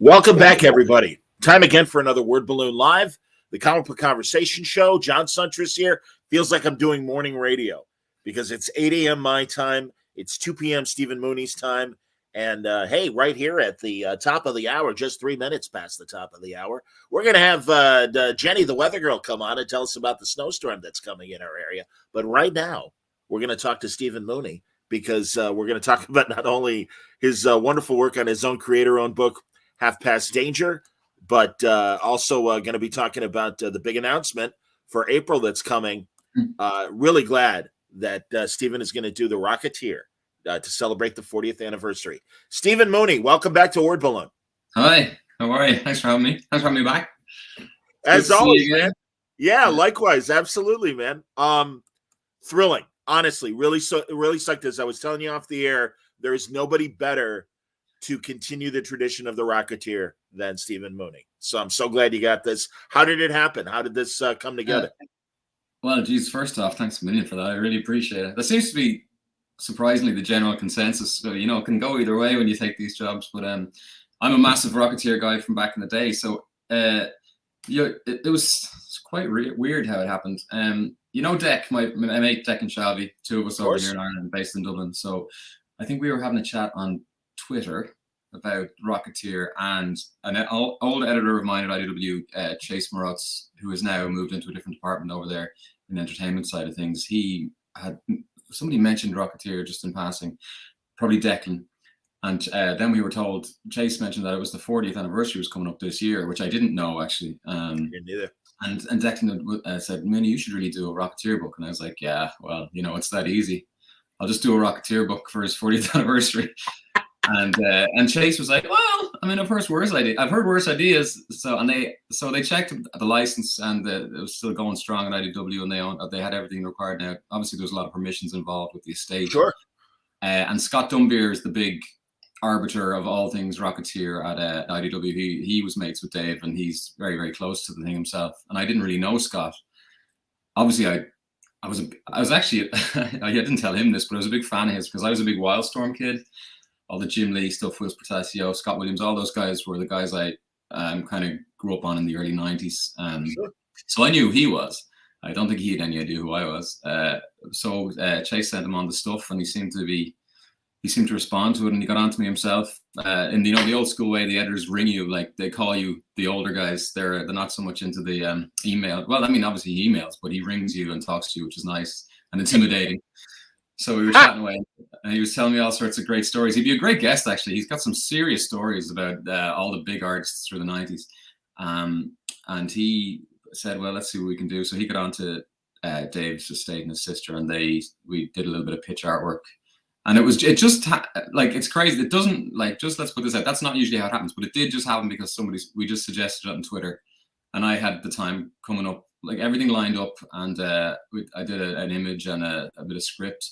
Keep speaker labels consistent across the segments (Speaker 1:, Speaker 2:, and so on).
Speaker 1: Welcome back, everybody. Time again for another Word Balloon Live, the comic book conversation show. John Suntress here. Feels like I'm doing morning radio because it's 8 a.m. my time. It's 2 p.m. Stephen Mooney's time. And hey, right here at the top of the hour, just 3 minutes past the top of the hour, we're going to have Jenny, the weather girl, come on and tell us about the snowstorm that's coming in our area. But right now, we're going to talk to Stephen Mooney because we're going to talk about not only his wonderful work on his own creator-owned book, Half Past Danger, but also going to be talking about the big announcement for April that's coming. Really glad that Stephen is going to do the Rocketeer to celebrate the 40th anniversary. Stephen Mooney, welcome back to Word Balloon.
Speaker 2: Hi, how are you? Thanks for having me. Thanks for having me back.
Speaker 1: As always, man. Yeah, likewise. Absolutely, man. Thrilling. Honestly, really psyched. As I was telling you off the air, there is nobody better to continue the tradition of the Rocketeer than Stephen Mooney. So I'm so glad you got this. How did it happen? How did this come together?
Speaker 2: Well, geez, first off, thanks a million for that. I really appreciate it. That seems to be surprisingly the general consensus. So, you know, it can go either way when you take these jobs. But I'm a massive Rocketeer guy from back in the day. So it was quite weird how it happened. You know, Deck, my mate Deck and Shelby, two of us over here in Ireland, based in Dublin. So I think we were having a chat on Twitter about Rocketeer, and an old editor of mine at IDW, Chase Marotz, who has now moved into a different department over there in the entertainment side of things. Somebody mentioned Rocketeer just in passing, probably Declan, and then we were told, Chase mentioned that it was the 40th anniversary was coming up this year, which I didn't know actually.
Speaker 1: Didn't either.
Speaker 2: And Declan said, Mooney, you should really do a Rocketeer book. And I was like, yeah, well, you know, it's that easy. I'll just do a Rocketeer book for his 40th anniversary. And Chase was like, well, I mean, I've heard worse ideas. So they checked the license, and it was still going strong at IDW, and they had everything required now. Obviously, there's a lot of permissions involved with the estate.
Speaker 1: Sure.
Speaker 2: And Scott Dumbier is the big arbiter of all things Rocketeer at IDW. He was mates with Dave, and he's very, very close to the thing himself. And I didn't really know Scott. Obviously, I was actually I didn't tell him this, but I was a big fan of his because I was a big Wildstorm kid. All the Jim Lee stuff, Will Portasio, Scott Williams, all those guys were the guys I kind of grew up on in the early 90s.
Speaker 1: Sure.
Speaker 2: So I knew who he was. I don't think he had any idea who I was. So Chase sent him on the stuff, and he seemed to respond to it, and he got on to me himself. In the old school way, the editors ring you, like they call you the older guys. They're not so much into the email. Well, I mean, obviously he emails, but he rings you and talks to you, which is nice and intimidating. So we were chatting away, and he was telling me all sorts of great stories. He'd be a great guest, actually. He's got some serious stories about all the big artists through the 90s. And he said, well, let's see what we can do. So he got on to Dave's estate and his sister, and we did a little bit of pitch artwork. And it's crazy. It doesn't, just let's put this out. That's not usually how it happens, but it did just happen because we just suggested it on Twitter. And I had the time coming up, like everything lined up, and I did an image and a bit of script.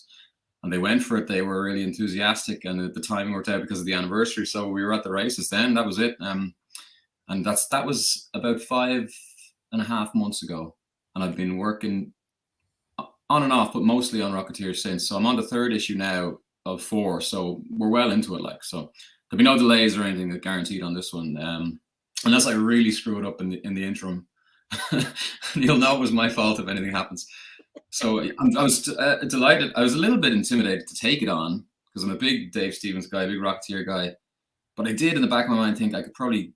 Speaker 2: And they went for it. They were really enthusiastic, and at the timing worked out because of the anniversary. So we were at the races then. That was it. And that was about 5.5 months ago. And I've been working on and off, but mostly on Rocketeer since. So I'm on the 3rd issue now of 4. So we're well into it. So there'll be no delays or anything that guaranteed on this one, unless I really screw it up in the interim. You'll know it was my fault if anything happens. So I was delighted. I was a little bit intimidated to take it on because I'm a big Dave Stevens guy, big Rocketeer guy. But I did, in the back of my mind, think I could probably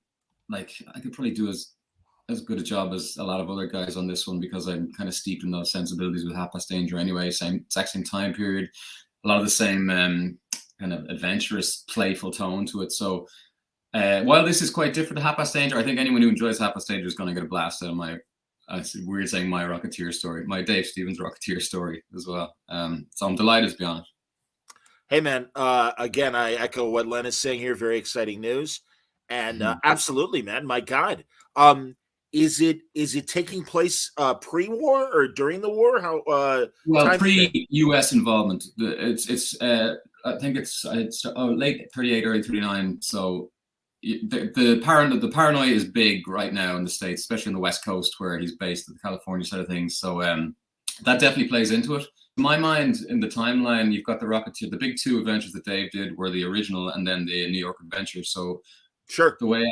Speaker 2: do as good a job as a lot of other guys on this one because I'm kind of steeped in those sensibilities with Half Past Danger anyway. Exact same time period, a lot of the same kind of adventurous, playful tone to it. So while this is quite different to Half Past Danger, I think anyone who enjoys Half Past Danger is going to get a blast out of my. It's weird saying my Rocketeer story, my Dave Stevens Rocketeer story as well. So I'm delighted to be on it.
Speaker 1: Hey, man, again, I echo what Len is saying here. Very exciting news. And absolutely, man, my God. Is it taking place pre-war or during the war? How
Speaker 2: well, pre-US involvement. I think it's late 38, early 39. So the paranoia is big right now in the States, especially on the West Coast where he's based, at the California side of things. So that definitely plays into it. In my mind, in the timeline, you've got the Rocketeer. The big 2 adventures that Dave did were the original and then the New York adventure. So
Speaker 1: Sure.
Speaker 2: The way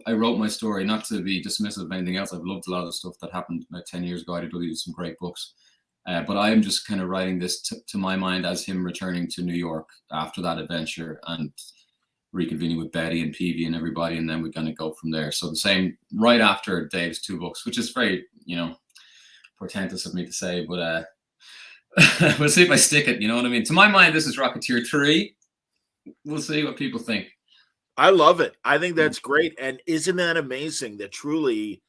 Speaker 2: I wrote my story, not to be dismissive of anything else. I've loved a lot of the stuff that happened about 10 years ago. IDW did some great books. But I am just kind of writing this to my mind as him returning to New York after that adventure and reconvening with Betty and Peavy and everybody, and then we're going to go from there. So the same right after Dave's 2 books, which is very, portentous of me to say, but we'll see if I stick it. You know what I mean? To my mind, this is Rocketeer 3. We'll see what people think.
Speaker 1: I love it. I think that's great. And isn't that amazing that truly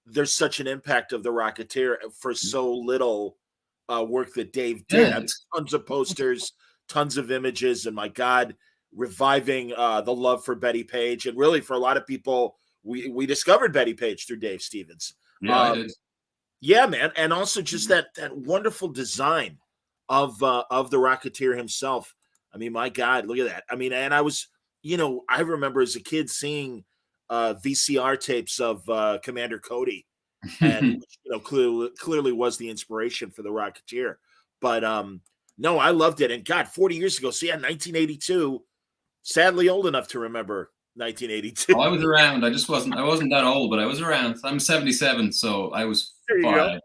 Speaker 1: there's such an impact of the Rocketeer for so little work that Dave did?
Speaker 2: Yeah.
Speaker 1: Tons of posters, tons of images, and my God, reviving the love for Betty Page. And really, for a lot of people, we discovered Betty Page through Dave Stevens.
Speaker 2: Yeah, I did.
Speaker 1: Yeah, man. And also just that wonderful design of the Rocketeer himself. I mean, my God, look at that. I mean, and I was, I remember as a kid seeing VCR tapes of Commander Cody, and clearly was the inspiration for the Rocketeer. But no, I loved it. And God, 40 years ago, see, 1982. Sadly, old enough to remember 1982.
Speaker 2: Oh, I was around. I wasn't that old, but I was around. I'm 77, so I was 5.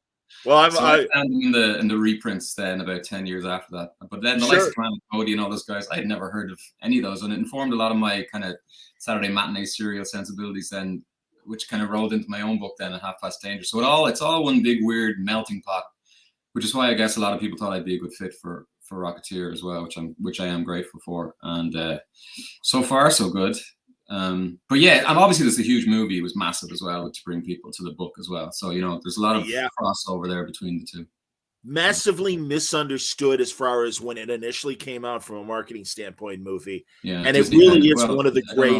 Speaker 1: Well,
Speaker 2: I found them in the reprints then about 10 years after that. But then the likes of Commander Cody and all those guys, I had never heard of any of those, and it informed a lot of my kind of Saturday matinee serial sensibilities then, which kind of rolled into my own book then at Half Past Danger. So it's all one big weird melting pot, which is why I guess a lot of people thought I'd be a good fit for Rocketeer as well, which I am grateful for. And so far so good. But yeah, and obviously there's a huge movie. It was massive as well to bring people to the book as well. So there's a lot of crossover there between the two.
Speaker 1: Massively misunderstood as far as when it initially came out from a marketing standpoint movie.
Speaker 2: Yeah,
Speaker 1: and Disney, it really is one of the great.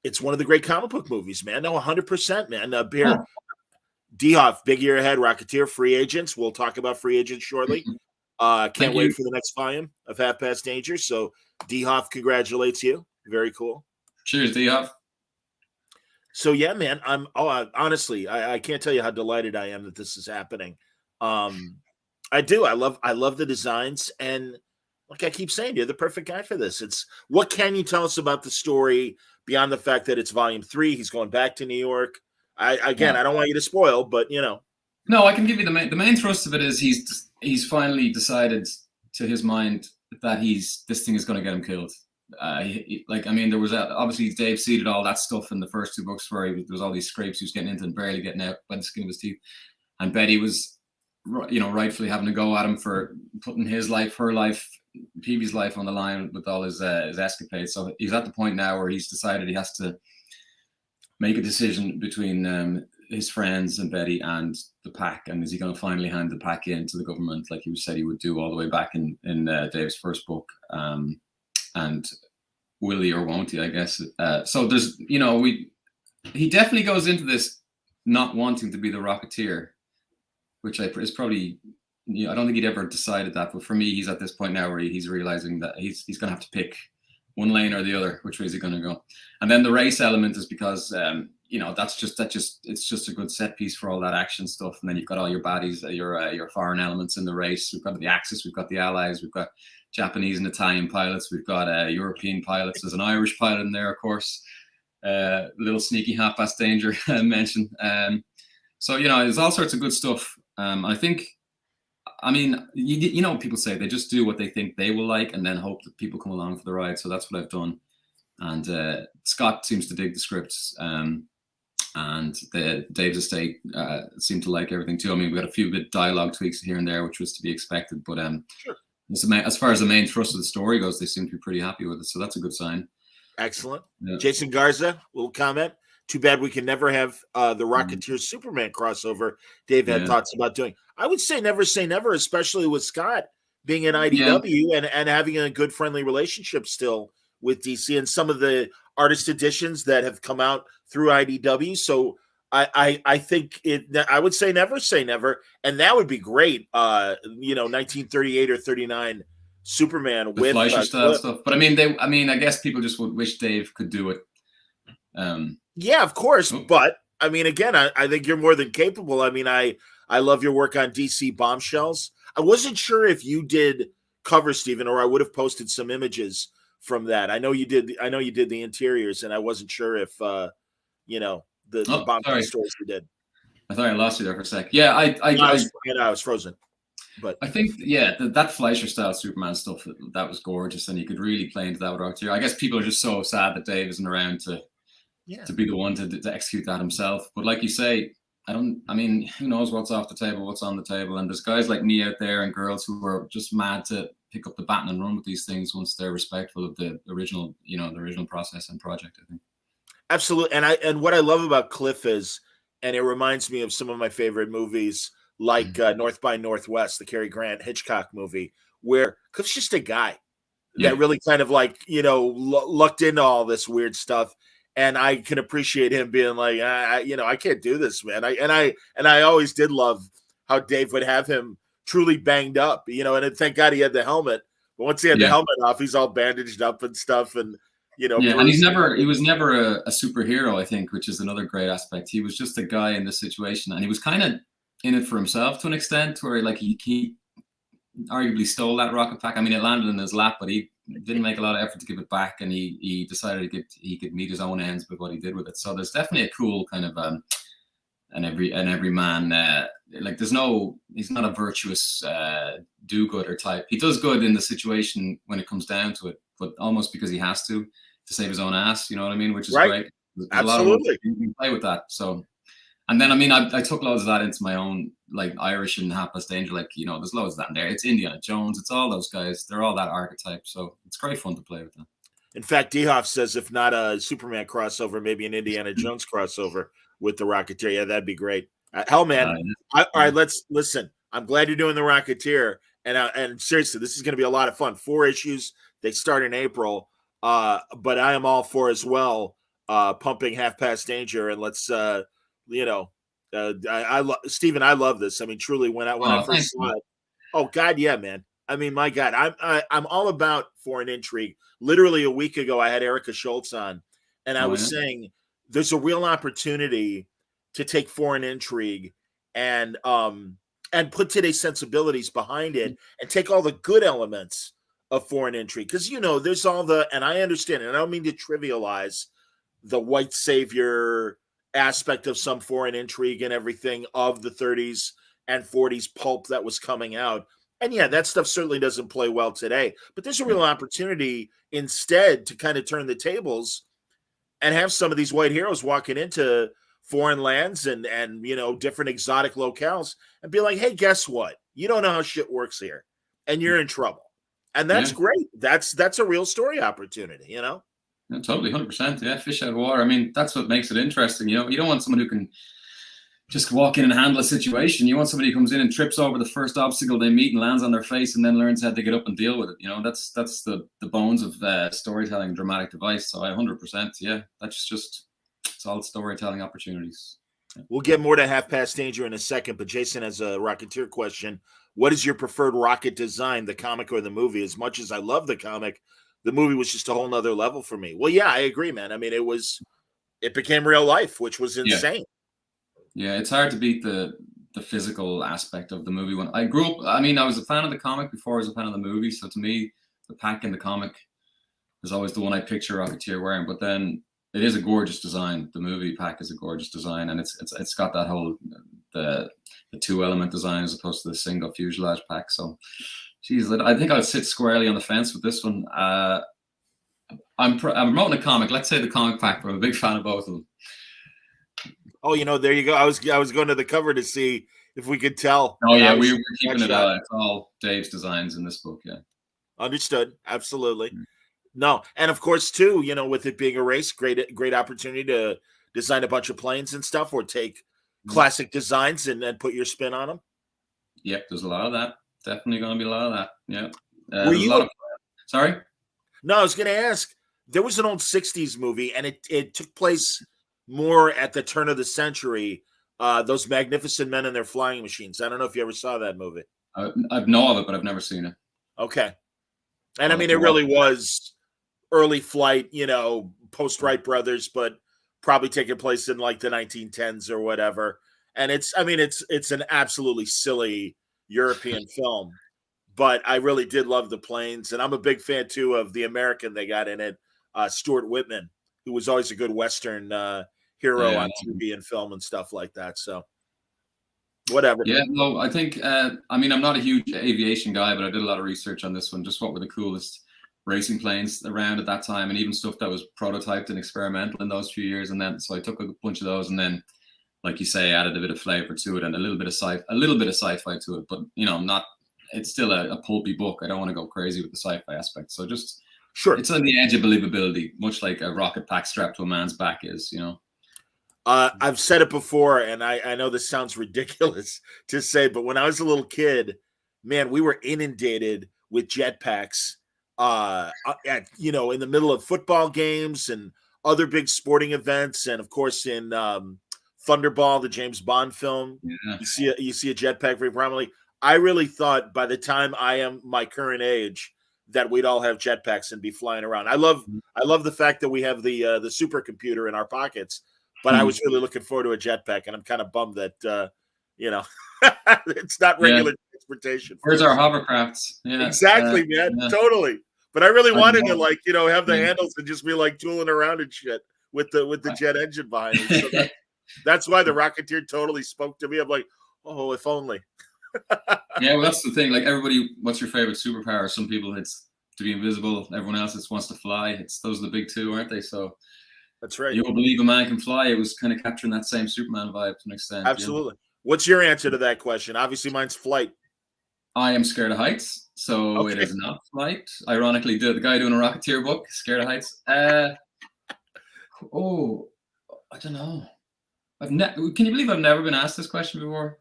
Speaker 1: It's one of the great comic book movies, man. No, 100%, man. Beer, D-Hoff, big year ahead. Rocketeer, free agents. We'll talk about free agents shortly. Can't wait for the next volume of Half Past Danger. So D-Hoff congratulates you. Very cool.
Speaker 2: Cheers, D-Hoff.
Speaker 1: So yeah, man, honestly, I can't tell you how delighted I am that this is happening. I do. I love the designs, and like I keep saying, you're the perfect guy for this. What can you tell us about the story beyond the fact that it's volume 3? He's going back to New York. I don't want you to spoil, but
Speaker 2: No, I can give you the main thrust of it is he's finally decided to his mind that this thing is going to get him killed. There was obviously Dave seeded all that stuff in the first 2 books where there was all these scrapes he was getting into and barely getting out by the skin of his teeth, and Betty was rightfully having to go at him for putting his life, her life, Peavy's life on the line with all his escapades. So he's at the point now where he's decided he has to make a decision between his friends and Betty and the pack, and is he going to finally hand the pack in to the government like he said he would do all the way back in Dave's first book, and will he or won't he, I guess. So there's he definitely goes into this not wanting to be the Rocketeer, which is probably I don't think he'd ever decided that, but for me he's at this point now where he's realizing that he's going to have to pick one lane or the other. Which way is he going to go? And then the race element is because it's just a good set piece for all that action stuff. And then you've got all your baddies, your foreign elements in the race. We've got the Axis, we've got the Allies, we've got Japanese and Italian pilots, we've got European pilots. There's an Irish pilot in there, of course. Little sneaky Half Past Danger mention. So there's all sorts of good stuff. I think, people say they just do what they think they will like and then hope that people come along for the ride. So that's what I've done. And Scott seems to dig the scripts, and the Dave's estate seemed to like everything too. I mean, we got a few bit dialogue tweaks here and there, which was to be expected. But
Speaker 1: sure.
Speaker 2: As far as the main thrust of the story goes, they seem to be pretty happy with it. So that's a good sign.
Speaker 1: Excellent. Yeah. Jason Garza, little comment. Too bad we can never have the Rocketeer Superman crossover Dave had thoughts about doing. I would say never, especially with Scott being in IDW and having a good friendly relationship still with DC and some of the artist editions that have come out through IDW. So I think I would say never, and that would be great. 1938 or 39 Superman with
Speaker 2: Fleischer style stuff. But I guess people just would wish Dave could do it.
Speaker 1: Yeah, of course. But again, I think you're more than capable. I love your work on DC Bombshells. I wasn't sure if you did cover, Stephen, or I would have posted some images from that. I know you did the interiors, and I wasn't sure if the bomb stories you did.
Speaker 2: I thought I lost you there for a sec. Yeah,
Speaker 1: I was frozen. But
Speaker 2: I think, that Fleischer style Superman stuff, that was gorgeous, and you could really play into that with Rocketeer. I guess people are just so sad that Dave isn't around to be the one to execute that himself. But like you say, who knows what's off the table, what's on the table, and there's guys like me out there and girls who are just mad to pick up the baton and run with these things once they're respectful of the original process and project, I think.
Speaker 1: Absolutely. And what I love about Cliff is, and it reminds me of some of my favorite movies, like North by Northwest, the Cary Grant Hitchcock movie, where Cliff's just a guy that really kind of lucked into all this weird stuff. And I can appreciate him being like, I can't do this, man. I always did love how Dave would have him truly banged up, and thank God he had the helmet. But once he had the helmet off, he's all bandaged up and stuff. And, and
Speaker 2: he was never a superhero, I think, which is another great aspect. He was just a guy in this situation, and he was kind of in it for himself to an extent, where he arguably stole that rocket pack. I mean, it landed in his lap, but he didn't make a lot of effort to give it back, and he decided he could meet his own ends with what he did with it. So there's definitely a cool kind of an every man. He's not a virtuous do-gooder type. He does good in the situation when it comes down to it, but almost because he has to save his own ass. You know what I mean? Which is great. There's
Speaker 1: absolutely.
Speaker 2: A lot of you can play with that. So. And then, I took loads of that into my own, Irish and Half Past Danger. There's loads of that in there. It's Indiana Jones. It's all those guys. They're all that archetype. So it's great fun to play with them.
Speaker 1: In fact, D-Hoff says if not a Superman crossover, maybe an Indiana Jones crossover with the Rocketeer. Yeah, that'd be great. Hell, man. All right, let's listen. I'm glad you're doing the Rocketeer. And seriously, this is going to be a lot of fun. 4 issues. They start in April. But I am all for as well pumping Half Past Danger. And let's... Stephen, I love this. I mean, truly, when I first saw it, oh God, yeah, man. I mean, my God, I'm all about foreign intrigue. Literally a week ago, I had Erica Schultz on, and I was saying there's a real opportunity to take foreign intrigue and put today's sensibilities behind it, and take all the good elements of foreign intrigue, because there's all and I understand, and I don't mean to trivialize the white savior aspect of some foreign intrigue and everything of the 30s and 40s pulp that was coming out. And that stuff certainly doesn't play well today, but there's a real opportunity instead to kind of turn the tables and have some of these white heroes walking into foreign lands and different exotic locales and be like, hey, guess what? You don't know how shit works here and you're in trouble. And that's great. That's a real story opportunity,
Speaker 2: Yeah, totally, 100%. Yeah, fish out of water. I mean, that's what makes it interesting. You don't want someone who can just walk in and handle a situation. You want somebody who comes in and trips over the first obstacle they meet and lands on their face and then learns how to get up and deal with it. That's the bones of storytelling, dramatic device. So 100%. Yeah, that's just it's all storytelling opportunities. Yeah.
Speaker 1: We'll get more to Half Past Danger in a second, but Jason has a Rocketeer question. What is your preferred rocket design, the comic or the movie? As much as I love the comic, the movie was just a whole nother level for me. Well, yeah, I agree, man. I mean, it became real life, which was insane.
Speaker 2: Yeah, it's hard to beat the physical aspect of the movie. When I grew up, I was a fan of the comic before I was a fan of the movie. So to me, the pack in the comic is always the one I picture Rocketeer wearing. But then it is a gorgeous design. The movie pack is a gorgeous design, and it's got that whole the 2-element design as opposed to the single fuselage pack. So. Geez, I think I'll sit squarely on the fence with this one. I'm promoting a comic. Let's say the comic pack, but I'm a big fan of both of them.
Speaker 1: Oh, there you go. I was going to the cover to see if we could tell.
Speaker 2: Oh, yeah, we're keeping it out. It's all Dave's designs in this book, yeah.
Speaker 1: Understood. Absolutely. Mm-hmm. No, and of course, too, with it being a race, great opportunity to design a bunch of planes and stuff, or take classic designs and then put your spin on them.
Speaker 2: Yep, there's a lot of that. Definitely going to be a lot of that. Yeah. Were you? Sorry?
Speaker 1: No, I was going to ask. There was an old 60s movie, and it took place more at the turn of the century. Those Magnificent Men and Their Flying Machines. I don't know if you ever saw that movie.
Speaker 2: I know of it, but I've never seen it.
Speaker 1: Okay. And it really was early flight, post-Wright brothers, but probably taking place in the 1910s or whatever. And it's an absolutely silly European film, but I really did love the planes, and I'm a big fan too of the American they got in it, Stuart Whitman, who was always a good Western hero
Speaker 2: Yeah.
Speaker 1: on TV and film and stuff like that. So whatever.
Speaker 2: Yeah, no, I think, I mean, I'm not a huge aviation guy, but I did a lot of research on this one. Just what were the coolest racing planes around at that time, and even stuff that was prototyped and experimental in those few years. And then, so I took a bunch of those, and then, like you say, added a bit of flavor to it and a little bit of sci-fi to it. But not. It's still a pulpy book. I don't want to go crazy with the sci-fi aspect. So just
Speaker 1: Sure.
Speaker 2: it's on the edge of believability, much like a rocket pack strapped to a man's back is.
Speaker 1: I've said it before, and I know this sounds ridiculous to say, but when I was a little kid, man, we were inundated with jetpacks. In the middle of football games and other big sporting events, and of course in Thunderball, the James Bond film, you see a jetpack very prominently. I really thought by the time I am my current age that we'd all have jetpacks and be flying around. I love the fact that we have the supercomputer in our pockets. But I was really looking forward to a jetpack, and I'm kind of bummed that, it's not regular transportation.
Speaker 2: Where's our hovercrafts? Yeah,
Speaker 1: exactly, man. Yeah. Totally. But I really wanted to, have the handles and just be like tooling around and shit with the jet engine behind it. So that's why the Rocketeer totally spoke to me. I'm like, oh, if only.
Speaker 2: Yeah, well, that's the thing. Like everybody, what's your favorite superpower? Some people it's to be invisible. Everyone else just wants to fly. Those are the big two, aren't they? So.
Speaker 1: That's right.
Speaker 2: You don't believe a man can fly. It was kind of capturing that same Superman vibe to an extent.
Speaker 1: Absolutely. What's your answer to that question? Obviously, mine's flight.
Speaker 2: I am scared of heights, so It is not flight. Ironically, the guy doing a Rocketeer book, scared of heights. I don't know. Can you believe I've never been asked this question before?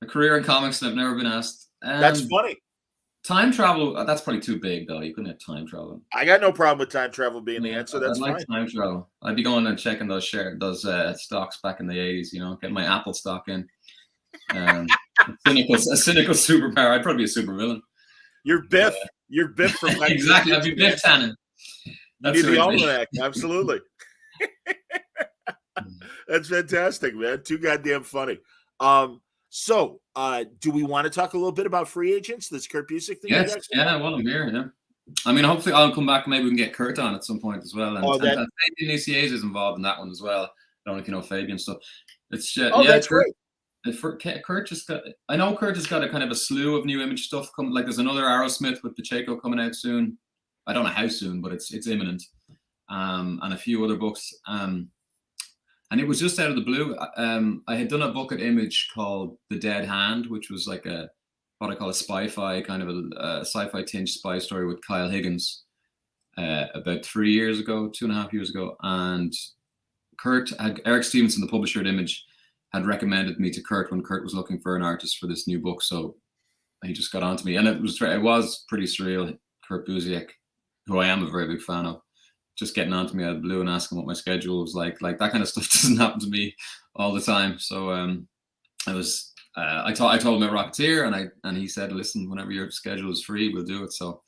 Speaker 2: A career in comics and I've never been asked.
Speaker 1: That's funny.
Speaker 2: Time travel, that's probably too big, though. You couldn't have time travel.
Speaker 1: I got no problem with time travel being the answer. That's fine.
Speaker 2: Time travel. I'd be going and checking those stocks back in the 80s, getting my Apple stock in. A cynical superpower. I'd probably be a supervillain.
Speaker 1: You're Biff. You're Biff from
Speaker 2: exactly. I'd be Biff Tannen.
Speaker 1: That's the almanac. Absolutely. That's fantastic, man. Too goddamn funny. So, do we want to talk a little bit about free agents? This Kurt Busiek thing?
Speaker 2: Yes, well, I'm here. Yeah, I mean, hopefully, I'll come back. Maybe we can get Kurt on at some point as well. And Fabian Nicieza is involved in that one as well. I don't know if you know Fabian stuff. It's
Speaker 1: that's great.
Speaker 2: Kurt just got. I know Kurt has got a kind of a slew of new Image stuff coming. Like there's another Aerosmith with Pacheco coming out soon. I don't know how soon, but it's imminent. And a few other books. And it was just out of the blue. I had done a book at Image called The Dead Hand, which was like what I call a spy-fi, kind of a sci-fi tinged spy story with Kyle Higgins about 3 years ago, 2.5 years ago. And Eric Stevenson, the publisher at Image, had recommended me to Kurt when Kurt was looking for an artist for this new book. So he just got on to me. And it was pretty surreal. Kurt Busiek, who I am a very big fan of, just getting on to me out of the blue and asking what my schedule was like that kind of stuff doesn't happen to me all the time. So I told him about Rocketeer and he said, listen, whenever your schedule is free, we'll do it. So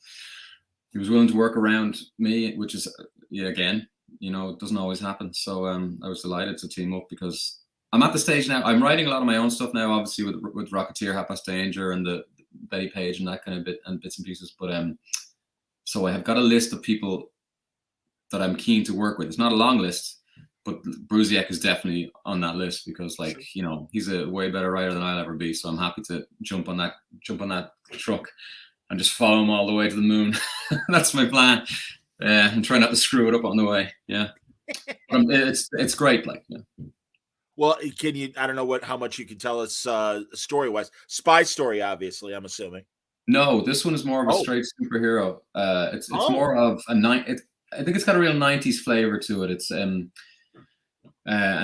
Speaker 2: he was willing to work around me, which is, again, it doesn't always happen. So I was delighted to team up because I'm at the stage now. I'm writing a lot of my own stuff now, obviously with Rocketeer, Half Past Danger and the Betty Page and that kind of bits and pieces. But so I have got a list of people that I'm keen to work with. It's not a long list, but Busiek is definitely on that list because, he's a way better writer than I'll ever be. So I'm happy to jump on that truck and just follow him all the way to the moon. That's my plan. And try not to screw it up on the way. Yeah, but it's great.
Speaker 1: Well, can you? I don't know how much you can tell us story-wise. Spy story, obviously. I'm assuming.
Speaker 2: No, this one is more of a straight superhero. It's more of I think it's got a real 90s flavor to it. It's and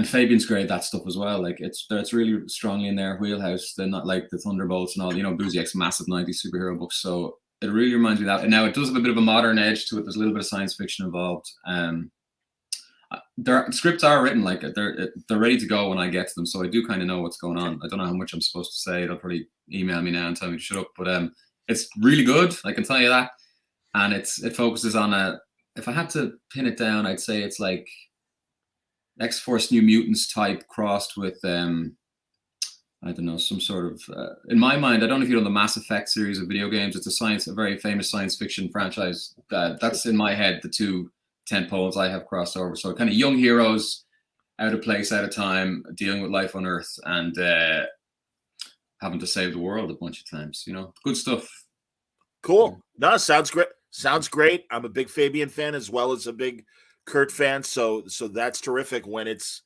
Speaker 2: Fabian's great at that stuff as well. Like it's really strongly in their wheelhouse. They're not like the Thunderbolts and all. Busiek's massive 90s superhero books. So it really reminds me of that. And now it does have a bit of a modern edge to it. There's a little bit of science fiction involved. Their scripts are written, like they're ready to go when I get to them. So I do kind of know what's going on. I don't know how much I'm supposed to say. They'll probably email me now and tell me to shut up. But it's really good. I can tell you that. And it focuses on if I had to pin it down, I'd say it's like X-Force New Mutants type crossed with I I don't know, some sort of, in my mind, I don't know if you know the Mass Effect series of video games. It's a very famous science fiction franchise. That's in my head, the two tent poles I have crossed over. So kind of young heroes, out of place, out of time, dealing with life on Earth, and having to save the world a bunch of times. You know, good stuff.
Speaker 1: Cool. No, sounds great. Sounds great. I'm a big Fabian fan as well as a big Kurt fan. So that's terrific. When it's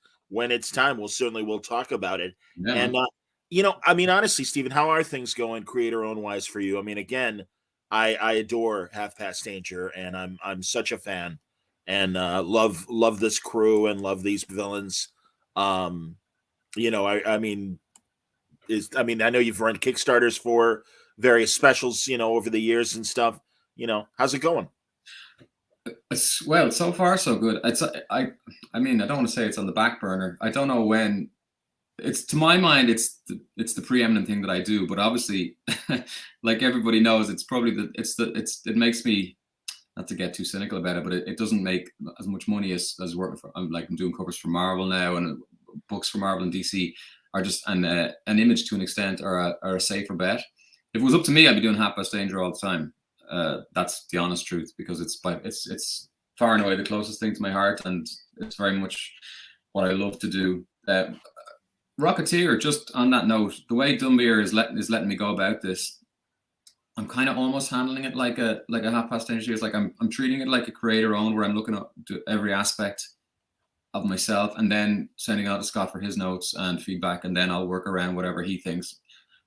Speaker 1: time, we'll talk about it.
Speaker 2: Yeah,
Speaker 1: and I mean, honestly, Stephen, how are things going creator own wise for you? I mean, again, I adore Half Past Danger, and I'm such a fan, and love this crew and love these villains. I mean, I know you've run Kickstarters for various specials, over the years and stuff. How's it going?
Speaker 2: Well, so far so good. I mean, I don't want to say it's on the back burner. I don't know when. It's, to my mind, it's the preeminent thing that I do. But obviously, like everybody knows, it's probably it makes me, not to get too cynical about it, but it doesn't make as much money as working for. I'm doing covers for Marvel now, and books for Marvel and DC are just an Image to an extent are a safer bet. If it was up to me, I'd be doing Half Past Danger all the time. That's the honest truth, because it's far and away the closest thing to my heart, and it's very much what I love to do. Rocketeer, just on that note, the way Dunbeer is letting me go about this, I'm kind of almost handling it like a Half Past Danger. It's like I'm treating it like a creator own, where I'm looking at every aspect of myself and then sending out to Scott for his notes and feedback, and then I'll work around whatever he thinks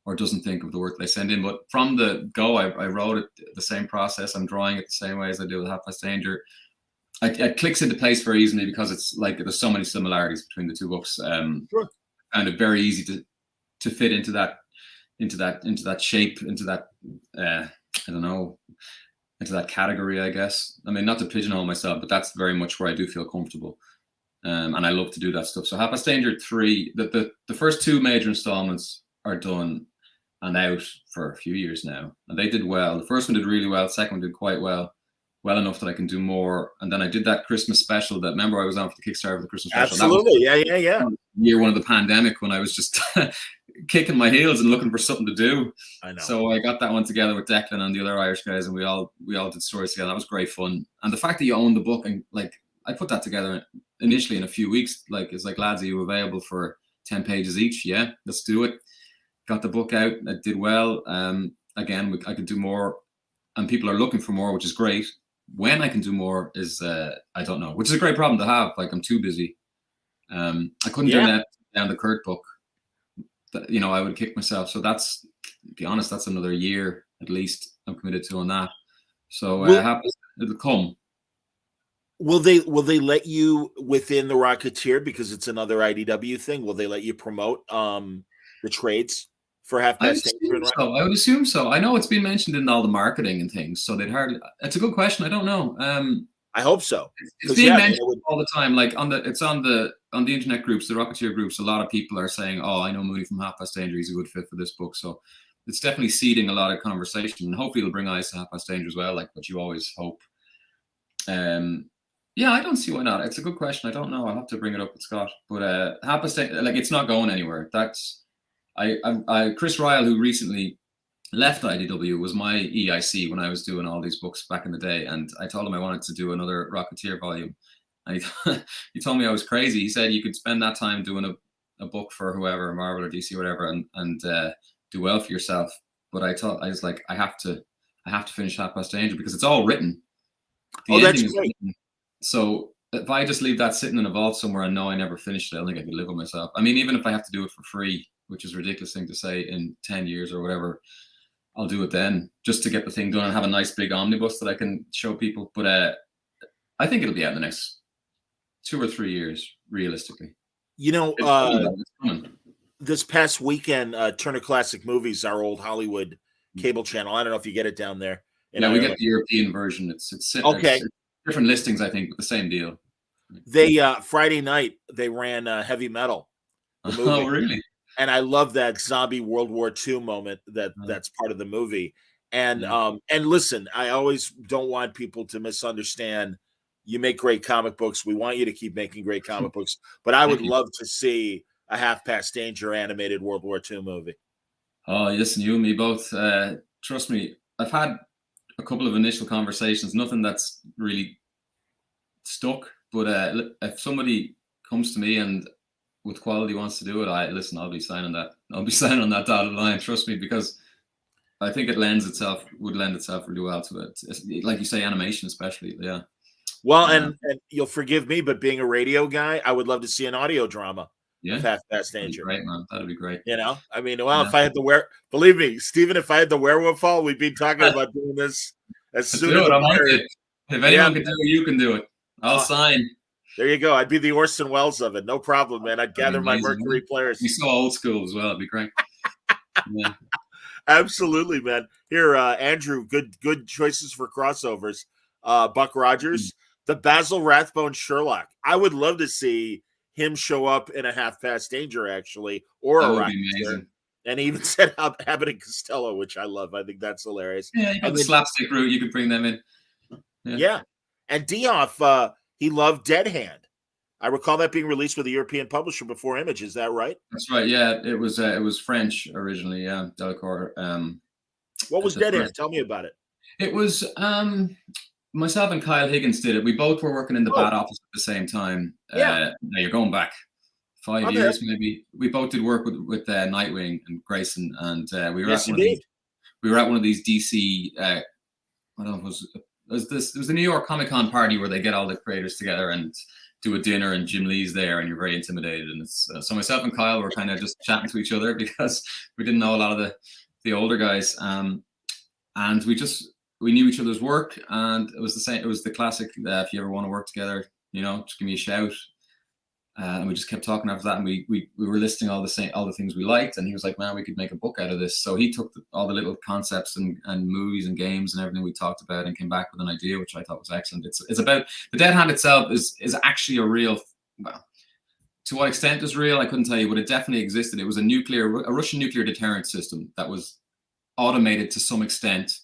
Speaker 2: or doesn't think of the work they send in. But from the go, I wrote it the same process. I'm drawing it the same way as I do with Half Past Danger. It clicks into place very easily, because it's like there's so many similarities between the two books.
Speaker 1: Sure.
Speaker 2: And it's very easy to fit into that shape, into that I don't know, into that category, I guess. I mean, not to pigeonhole myself, but that's very much where I do feel comfortable. And I love to do that stuff. So Half Past Danger 3, the first two major installments are done and out for a few years now, and they did well. The first one did really well. The second one did quite well enough that I can do more. And then I did that Christmas special that, remember, I was on for the Kickstarter for the Christmas special.
Speaker 1: Absolutely. Yeah.
Speaker 2: Year one of the pandemic, when I was just kicking my heels and looking for something to do.
Speaker 1: I know.
Speaker 2: So I got that one together with Declan and the other Irish guys, and we all did stories together. That was great fun. And the fact that you own the book, and like, I put that together initially in a few weeks. Like, it's like, lads, are you available for 10 pages each? Yeah, let's do it. Got the book out. It did well. Again, I could do more, and people are looking for more, which is great. When I can do more is I don't know, which is a great problem to have. Like, I'm too busy. I couldn't do that down the Kurt book. I would kick myself. So that's, to be honest, that's another year at least I'm committed to on that. So it'll come.
Speaker 1: Will they let you within the Rocketeer, because it's another IDW thing? Will they let you promote the trades for Half Past Danger?
Speaker 2: I would assume so. I know it's been mentioned in all the marketing and things, so they'd hardly. It's a good question. I don't know.
Speaker 1: I hope so.
Speaker 2: It's being mentioned all the time. Like on the internet groups, the Rocketeer groups, a lot of people are saying, "Oh, I know Mooney from Half Past Danger. He's a good fit for this book." So it's definitely seeding a lot of conversation, and hopefully it'll bring eyes to Half Past Danger as well, like what you always hope. Yeah, I don't see why not. It's a good question. I don't know. I'll have to bring it up with Scott. But Half Past Danger, like, it's not going anywhere. That's Chris Ryle, who recently left IDW, was my EIC when I was doing all these books back in the day, and I told him I wanted to do another Rocketeer volume. And he told me I was crazy. He said you could spend that time doing a book for whoever, Marvel or DC or whatever, and do well for yourself. But I was like, I have to finish Half Past Danger, because it's all written.
Speaker 1: That's great.
Speaker 2: Written. So if I just leave that sitting in a vault somewhere and know I never finished it, I don't think I could live with myself. I mean, even if I have to do it for free, which is a ridiculous thing to say, in 10 years or whatever, I'll do it then, just to get the thing done and have a nice big omnibus that I can show people. But I think it'll be out in the next 2 or 3 years, realistically.
Speaker 1: This past weekend, Turner Classic Movies, our old Hollywood cable channel. I don't know if you get it down there.
Speaker 2: Yeah, we get the European version. It's
Speaker 1: okay.
Speaker 2: It's different listings, I think, but the same deal.
Speaker 1: They Friday night they ran Heavy Metal. The movie.
Speaker 2: Oh, really?
Speaker 1: And I love that zombie World War II moment that's part of the movie. And and listen, I always don't want people to misunderstand. You make great comic books. We want you to keep making great comic books. But I would love to see a Half Past Danger animated World War II movie?
Speaker 2: Oh, listen, you and me both. Trust me, I've had a couple of initial conversations, nothing that's really stuck. But if somebody comes to me and with quality wants to do it, I'll be signing that. I'll be signing on that dotted line. Trust me, because I think it would lend itself really well to it. Like you say, animation especially. Yeah.
Speaker 1: Well, and you'll forgive me, but being a radio guy, I would love to see an audio drama of Half Past Danger.
Speaker 2: Great, man. That'd be great.
Speaker 1: You know, I mean, well, if I had the believe me, Stephen, if I had the wherewithal, we'd be talking about doing this as soon as
Speaker 2: if anyone can do it, you can do it. I'll sign.
Speaker 1: There you go. I'd be the Orson Welles of it. No problem, man. I'd gather my Mercury players.
Speaker 2: Be so old school as well. It'd be great. Yeah.
Speaker 1: Absolutely, man. Here, Andrew, good choices for crossovers. Buck Rogers, the Basil Rathbone Sherlock. I would love to see him show up in a Half Past Danger, actually, or a Rocketeer. And he even set up Abbott and Costello, which I love. I think that's hilarious.
Speaker 2: Yeah, you got the slapstick route. You could bring them in.
Speaker 1: Yeah. And Dioff, he loved Dead Hand. I recall that being released with a European publisher before Image. Is that right?
Speaker 2: That's right. Yeah, it was French originally. Yeah, Delacour.
Speaker 1: What was Dead Hand? Tell me about it.
Speaker 2: It was myself and Kyle Higgins did it. We both were working in the Bat Office at the same time. Now you're going back 5 years, maybe. We both did work with Nightwing and Grayson, and we were at one of these DC. I don't know. It was the New York Comic Con party where they get all the creators together and do a dinner, and Jim Lee's there, and you're very intimidated. And it's so myself and Kyle were kind of just chatting to each other because we didn't know a lot of the older guys, and we knew each other's work, and it was the same. It was the classic. If you ever want to work together, just give me a shout. And we just kept talking after that, and we were listing all the things we liked, and he was like, "Man, we could make a book out of this." So he took all the little concepts and movies and games and everything we talked about, and came back with an idea, which I thought was excellent. It's about the Dead Hand itself is actually a real. Well, to what extent is real, I couldn't tell you, but it definitely existed. It was a Russian nuclear deterrent system that was automated to some extent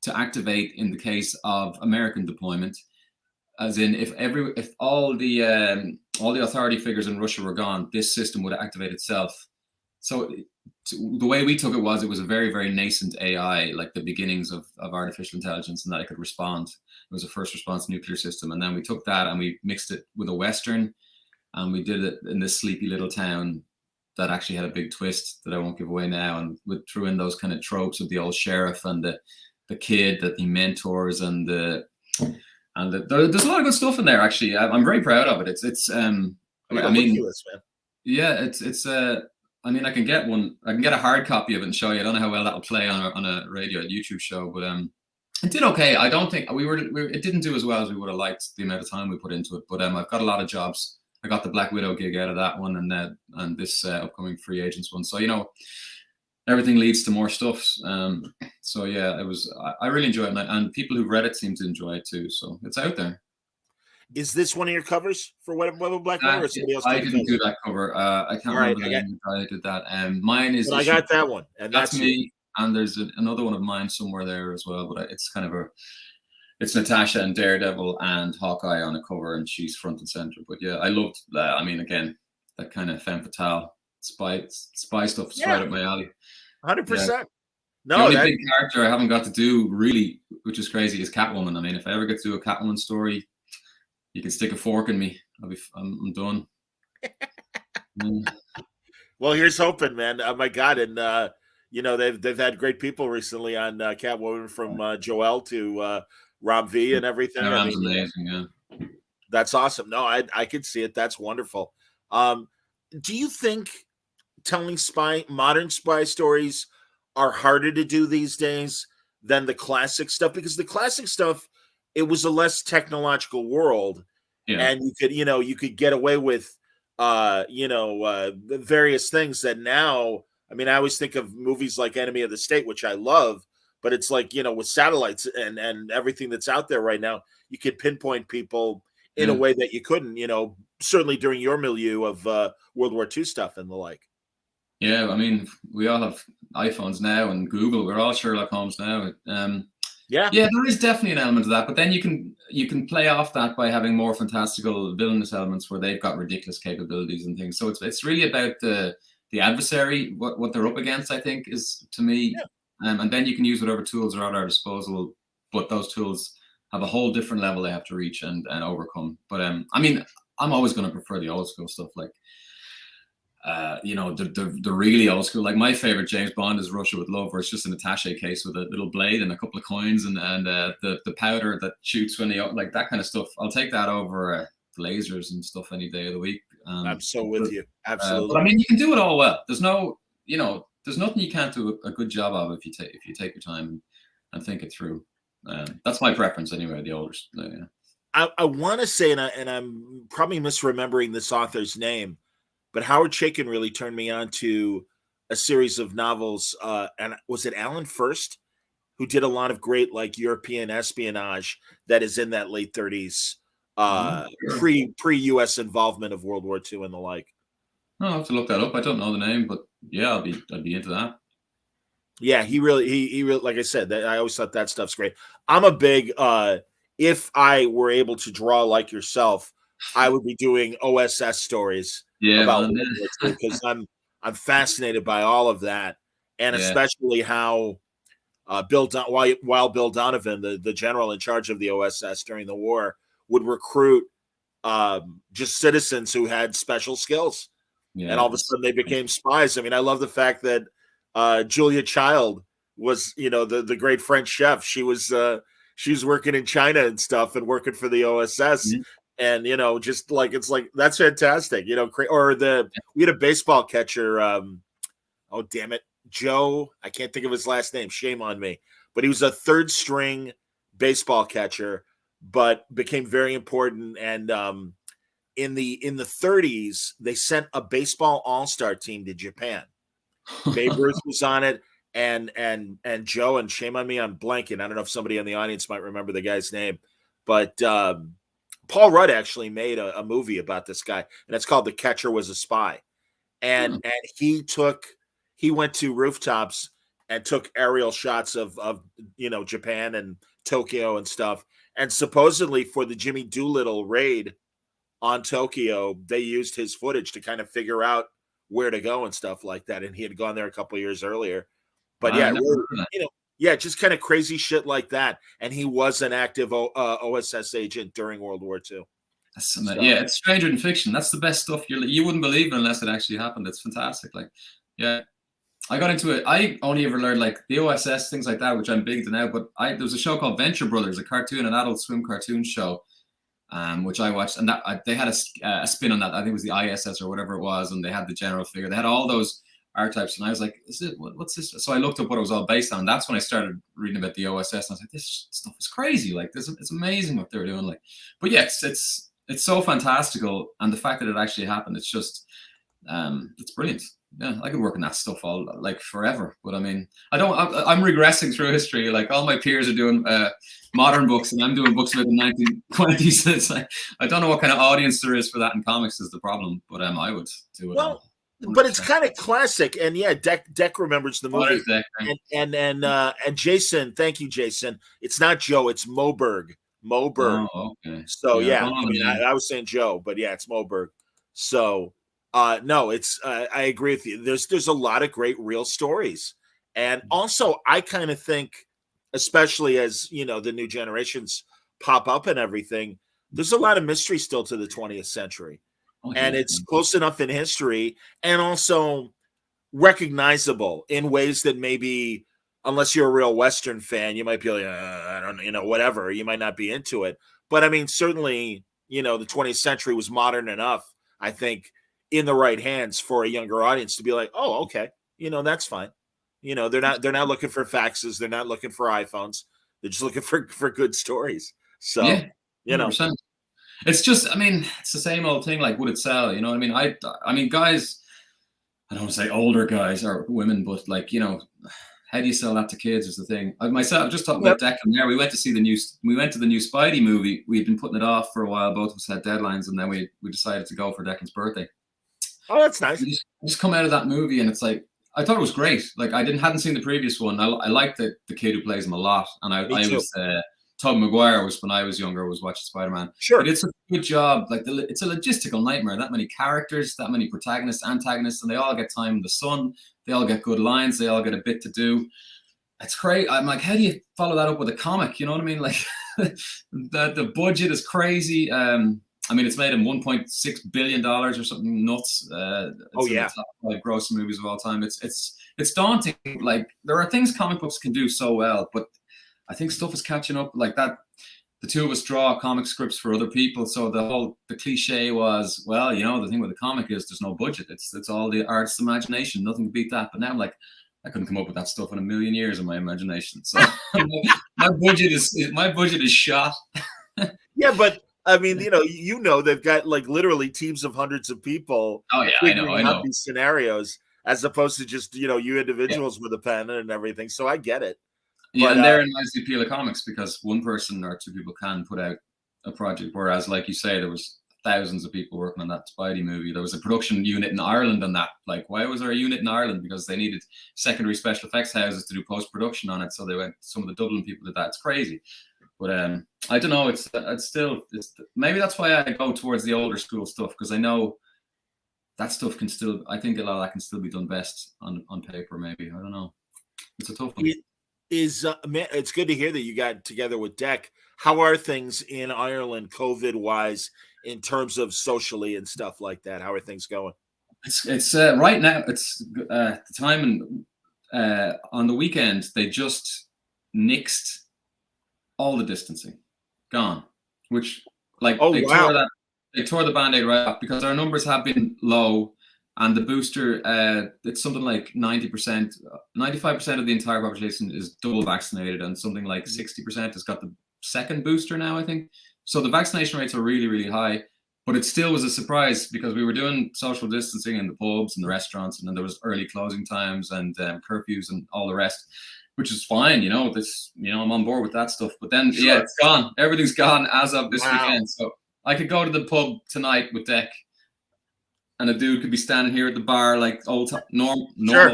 Speaker 2: to activate in the case of American deployment. As in, if all the authority figures in Russia were gone, this system would activate itself. So the way we took it was a very, very nascent AI, like the beginnings of artificial intelligence, and that it could respond. It was a first response nuclear system. And then we took that and we mixed it with a Western, and we did it in this sleepy little town that actually had a big twist that I won't give away now. And we threw in those kind of tropes of the old sheriff and the kid that he mentors, and there's a lot of good stuff in there. Actually, I'm very proud of it. I mean, I can get one. I can get a hard copy of it and show you. I don't know how well that'll play on a radio YouTube show, but it did okay. I don't think it didn't do as well as we would have liked, the amount of time we put into it. But I've got a lot of jobs. I got the Black Widow gig out of that one, and this upcoming Free Agents one. So everything leads to more stuff. So yeah, I really enjoy it, and people who've read it seem to enjoy it too. So it's out there.
Speaker 1: Is this one of your covers for what Black Widow, or somebody else?
Speaker 2: I didn't do that cover. I can't remember the name of the guy who did that. Mine is.
Speaker 1: I got that one, and that's
Speaker 2: me. And there's another one of mine somewhere there as well. But it's kind of it's Natasha and Daredevil and Hawkeye on a cover, and she's front and center. But yeah, I loved that. I mean, again, that kind of femme fatale spy stuff is right up my alley.
Speaker 1: 100%. No,
Speaker 2: the only big character I haven't got to do really, which is crazy, is Catwoman. I mean, if I ever get to do a Catwoman story, you can stick a fork in me. I'm done.
Speaker 1: Well, here's hoping, man. Oh my God, and they've had great people recently on Catwoman, from Joelle to Rob V and everything.
Speaker 2: Yeah, I mean, amazing. Yeah,
Speaker 1: that's awesome. No, I could see it. That's wonderful. Do you think telling modern spy stories are harder to do these days than the classic stuff? Because the classic stuff, it was a less technological world, and you could get away with various things that now. I mean, I always think of movies like Enemy of the State, which I love, but it's like, with satellites and everything that's out there right now, you could pinpoint people in a way that you couldn't, certainly during your milieu of World War II stuff and the like.
Speaker 2: Yeah, I mean, we all have iPhones now and Google. We're all Sherlock Holmes now.
Speaker 1: Yeah.
Speaker 2: Yeah, there is definitely an element of that, but then you can play off that by having more fantastical villainous elements where they've got ridiculous capabilities and things. So it's really about the adversary, what they're up against, I think, is to me.
Speaker 1: Yeah.
Speaker 2: And then you can use whatever tools are at our disposal, but those tools have a whole different level they have to reach and overcome. But I mean, I'm always going to prefer the old school stuff, like you know, the really old school. Like my favorite James Bond is Russia with Love, where it's just an attaché case with a little blade and a couple of coins and the powder that shoots when they like that kind of stuff. I'll take that over lasers and stuff any day of the week.
Speaker 1: I'm so with you.
Speaker 2: But
Speaker 1: Absolutely.
Speaker 2: I mean, you can do it all well. There's no, you know, there's nothing you can't do a good job of if you take your time and think it through. That's my preference anyway. The older, yeah.
Speaker 1: I want to say, and I'm probably misremembering this author's name, but Howard Chaykin really turned me on to a series of novels. And was it Alan First, who did a lot of great like European espionage that is in that late 30s,
Speaker 2: Sure.
Speaker 1: pre US involvement of World War II and the like.
Speaker 2: I'll have to look that up. I don't know the name, but yeah, I'd be into that.
Speaker 1: Yeah, he really, like I said, that I always thought that stuff's great. I'm a big if I were able to draw like yourself, I would be doing OSS stories
Speaker 2: Yeah,
Speaker 1: about
Speaker 2: man.
Speaker 1: World War II because I'm fascinated by all of that, and
Speaker 2: Yeah.
Speaker 1: especially how while Bill Donovan, the general in charge of the OSS during the war, would recruit just citizens who had special skills, and
Speaker 2: Yeah,
Speaker 1: all of a sudden they became spies. I mean, I love the fact that Julia Child was, you know, the great French chef. She was working in China and stuff, and working for the OSS.
Speaker 2: Mhm.
Speaker 1: And you know, just like it's like that's fantastic, you know. We had a baseball catcher. Oh damn it, Joe! I can't think of his last name. Shame on me. But he was a third string baseball catcher, but became very important. And in the 30s, they sent a baseball all-star team to Japan. Babe Ruth was on it, and Joe, and shame on me, I'm blanking. I don't know if somebody in the audience might remember the guy's name, but Paul Rudd actually made a movie about this guy, and it's called The Catcher Was a Spy.
Speaker 2: Hmm.
Speaker 1: And he went to rooftops and took aerial shots of you know, Japan and Tokyo and stuff. And supposedly for the Jimmy Doolittle raid on Tokyo, they used his footage to kind of figure out where to go and stuff like that. And he had gone there a couple of years earlier. But
Speaker 2: I
Speaker 1: yeah,
Speaker 2: never
Speaker 1: really,
Speaker 2: heard of that.
Speaker 1: you know, yeah, just kind of crazy shit like that. And he was an active OSS agent during World War II. So
Speaker 2: Yeah, it's stranger than fiction. That's the best stuff. You wouldn't believe it unless it actually happened. It's fantastic. Like, yeah, I got into it. I only ever learned like the OSS things like that, which I'm big into now. But there was a show called Venture Brothers, a cartoon, an Adult Swim cartoon show, which I watched, and they had a spin on that. I think it was the ISS or whatever it was, and they had the general figure. They had all those archetypes, and I was like, what's this? So I looked up what it was all based on. And that's when I started reading about the OSS, and I was like, this stuff is crazy. Like, it's amazing what they're doing. Like, but yeah, it's so fantastical, and the fact that it actually happened, it's just it's brilliant. Yeah, I could work on that stuff all like forever. But I mean, I'm regressing through history. Like all my peers are doing modern books, and I'm doing books about the 1920s. It's like I don't know what kind of audience there is for that in comics is the problem. But I would do it all.
Speaker 1: well, but it's kind of classic. And yeah, Deck remembers the
Speaker 2: What
Speaker 1: movie.
Speaker 2: is that?
Speaker 1: And Jason, thank you, Jason. It's not Joe, it's Moberg. Moberg.
Speaker 2: Oh, okay.
Speaker 1: So
Speaker 2: Yeah, I
Speaker 1: yeah,
Speaker 2: don't know
Speaker 1: I
Speaker 2: the
Speaker 1: mean,
Speaker 2: name.
Speaker 1: I was saying Joe, but yeah, it's Moberg. So no, it's I agree with you. There's a lot of great real stories, and also I kind of think, especially as you know the new generations pop up and everything, there's a lot of mystery still to the 20th century,
Speaker 2: Oh
Speaker 1: and
Speaker 2: yeah.
Speaker 1: it's close enough in history, and also recognizable in ways that maybe, unless you're a real Western fan, you might be like, I don't know, you know, whatever. You might not be into it. But I mean, certainly, you know, the 20th century was modern enough, I think, in the right hands for a younger audience to be like, oh, okay, you know, that's fine. You know, they're not looking for faxes, they're not looking for iPhones, they're just looking for good stories. So,
Speaker 2: Yeah,
Speaker 1: you know,
Speaker 2: 100%. It's just, I mean, it's the same old thing. Like, would it sell? You know what I mean? I mean, guys. I don't want to say older guys or women, but like, you know, how do you sell that to kids is the thing. Myself, just talking
Speaker 1: yep.
Speaker 2: about Declan there, we went to the new Spidey movie. We'd been putting it off for a while. Both of us had deadlines, and then we decided to go for Declan's birthday.
Speaker 1: Oh, that's nice.
Speaker 2: You just come out of that movie, and it's like, I thought it was great. Like I hadn't seen the previous one. I liked the kid who plays him a lot, and I was Tobey Maguire was when I was younger. I was watching Spider-Man.
Speaker 1: Sure,
Speaker 2: but it's a good job. Like it's a logistical nightmare. That many characters, that many protagonists, antagonists, and they all get time in the sun. They all get good lines. They all get a bit to do. It's great. I'm like, how do you follow that up with a comic? You know what I mean? Like the budget is crazy. I mean, it's made him $1.6 billion or something nuts. It's in the top 5 grossing movies of all time. It's daunting. Like there are things comic books can do so well, but I think stuff is catching up. Like that, the two of us draw comic scripts for other people. So the cliche was, well, you know, the thing with the comic is there's no budget. It's all the artist's imagination. Nothing to beat that. But now I'm like, I couldn't come up with that stuff in a million years in my imagination. So my budget is shot.
Speaker 1: Yeah, but I mean, you know, they've got like literally teams of hundreds of people.
Speaker 2: Oh yeah, I know
Speaker 1: these scenarios as opposed to just you individuals with a pen and everything. So I get it.
Speaker 2: Yeah, but, and therein lies the appeal of comics because one person or two people can put out a project, whereas, like you say, there was thousands of people working on that Spidey movie. There was a production unit in Ireland on that. Like, why was there a unit in Ireland? Because they needed secondary special effects houses to do post-production on it. So they went. Some of the Dublin people did that. It's crazy. But I don't know. It's maybe that's why I go towards the older school stuff because I know that stuff can still. I think a lot of that can still be done best on paper. Maybe I don't know. It's a tough one.
Speaker 1: It's good to hear that you got together with Deck. How are things in Ireland, COVID wise, in terms of socially and stuff like that? How are things going?
Speaker 2: It's right now. It's the time and on the weekend they just nixed all the distancing, gone. Which they tore the Band-Aid right off because our numbers have been low. And the booster, it's something like 90%, 95% of the entire population is double vaccinated, and something like 60% has got the second booster now, I think. So the vaccination rates are really, really high. But it still was a surprise because we were doing social distancing in the pubs and the restaurants, and then there was early closing times and curfews and all the rest, which is fine. I'm on board with that stuff. But then, yeah, it's gone. Everything's gone as of this weekend. So I could go to the pub tonight with Deck. And a dude could be standing here at the bar like normal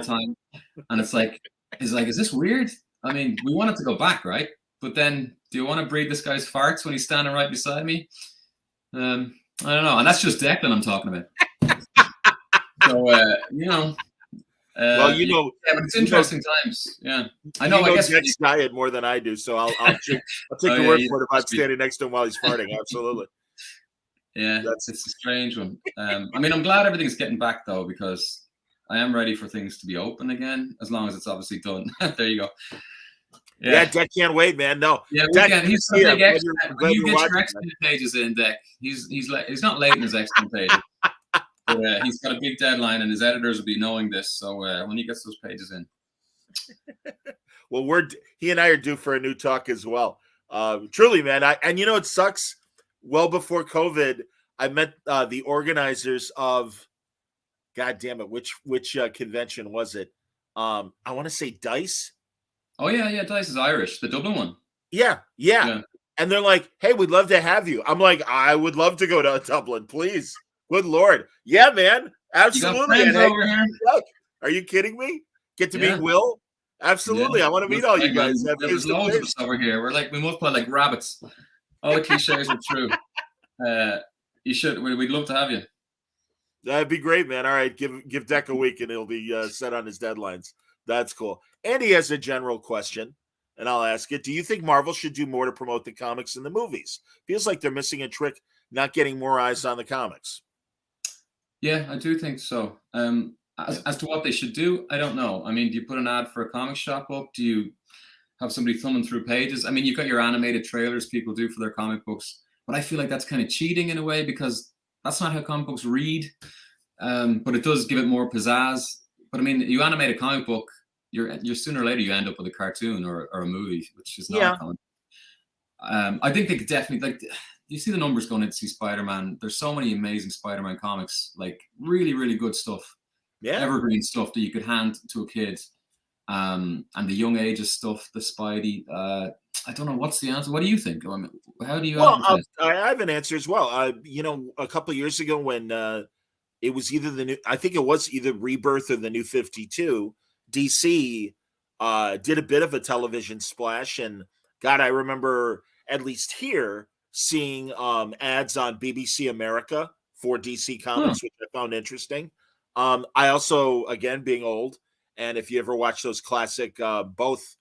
Speaker 2: time, and it's like, is this weird? I mean, we want it to go back, right? But then, do you want to breathe this guy's farts when he's standing right beside me? I don't know, and that's just Declan I'm talking about. So
Speaker 1: well,
Speaker 2: yeah, but it's interesting times. Yeah, I know. I guess
Speaker 1: Deck's diet more than I do, so I'll take the word for it about standing next to him while he's farting. Absolutely.
Speaker 2: Yeah, it's a strange one. I mean, I'm glad everything's getting back though, because I am ready for things to be open again, as long as it's obviously done. There you go.
Speaker 1: Yeah, Deck can't wait, man. No,
Speaker 2: yeah, Deck, he's a big expert. When you get your X-Men pages in, Deck, he's not late in his X-Men pages. But, he's got a big deadline, and his editors will be knowing this. So when he gets those pages in,
Speaker 1: well, he and I are due for a new talk as well. Truly, man. It sucks. Well before COVID, I met the organizers of, God damn it, which convention was it? I want to say Dice.
Speaker 2: Oh yeah, Dice is Irish, the Dublin one.
Speaker 1: Yeah. And they're like, "Hey, we'd love to have you." I'm like, "I would love to go to Dublin, please." Good Lord, yeah, man, absolutely.
Speaker 2: You got friends over here?
Speaker 1: Are you kidding me? Get to meet Will? Absolutely, I want to meet all you guys.
Speaker 2: There's loads of us over here. We're like, we multiply like rabbits. All the cliches are true. You should. We'd love to have you.
Speaker 1: That'd be great, man. All right, give Deck a week, and he'll be set on his deadlines. That's cool. Andy has a general question, and I'll ask it. Do you think Marvel should do more to promote the comics and the movies? Feels like they're missing a trick, not getting more eyes on the comics.
Speaker 2: Yeah, I do think so. As to what they should do, I don't know. I mean, do you put an ad for a comic shop up? Do you have somebody thumbing through pages? I mean, you've got your animated trailers people do for their comic books, but I feel like that's kind of cheating in a way because that's not how comic books read. But it does give it more pizzazz. But I mean, you animate a comic book, you're sooner or later you end up with a cartoon or a movie, which is not common. I think they could definitely, like, you see the numbers going into see Spider-Man. There's so many amazing Spider-Man comics, like really, really good stuff. Yeah. Evergreen stuff that you could hand to a kid. And the young ages stuff, the Spidey. I don't know what's the answer. What do you think? I mean, how do you?
Speaker 1: Well, I have an answer as well. A couple of years ago when it was either I think it was either Rebirth or the New 52. DC did a bit of a television splash, and God, I remember at least here seeing ads on BBC America for DC Comics, which I found interesting. I also, again, being old, and if you ever watch those classic both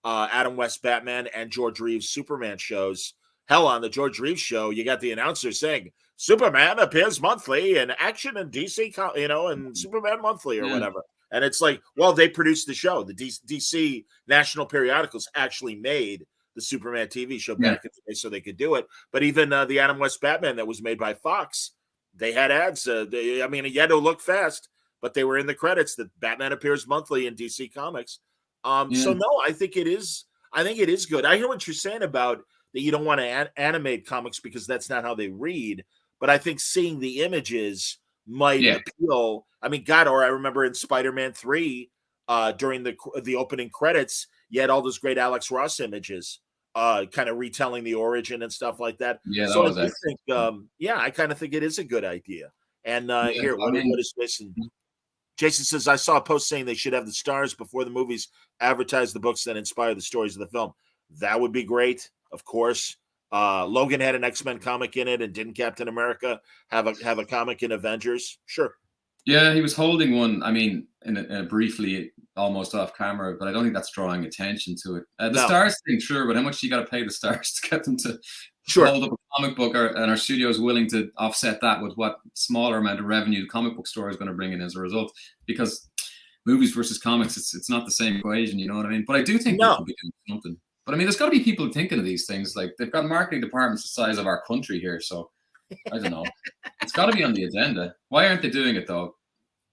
Speaker 1: Adam West Batman and George Reeves Superman shows, hell, on the George Reeves show, you got the announcer saying Superman appears monthly in Action and DC, and Superman Monthly or whatever. And it's like, well, they produced the show. The DC National Periodicals actually made the Superman TV show back in the day so they could do it. But even the Adam West Batman that was made by Fox, they had ads. You had to look fast, but they were in the credits that Batman appears monthly in DC Comics. So no, I think it is good. I hear what you're saying about that you don't want to animate comics because that's not how they read. But I think seeing the images might appeal. I mean, God, or I remember in Spider-Man 3, during the opening credits, you had all those great Alex Ross images, kind of retelling the origin and stuff like that.
Speaker 2: Yeah,
Speaker 1: so I think, I kind of think it is a good idea. And here, what is Jason? Jason says, I saw a post saying they should have the stars before the movies advertise the books that inspire the stories of the film. That would be great, of course. Logan had an X-Men comic in it, and didn't Captain America have a comic in Avengers? Sure.
Speaker 2: Yeah, he was holding one. I mean, in a briefly, almost off camera, but I don't think that's drawing attention to it. The stars thing, sure, but how much do you got to pay the stars to get them to hold up a comic book, and our studio is willing to offset that with what smaller amount of revenue the comic book store is going to bring in as a result? Because movies versus comics, it's not the same equation, you know what I mean? But I do think people be doing something. But I mean, there's got to be people thinking of these things. Like, they've got marketing departments the size of our country here, so I don't know. It's got to be on the agenda. Why aren't they doing it though?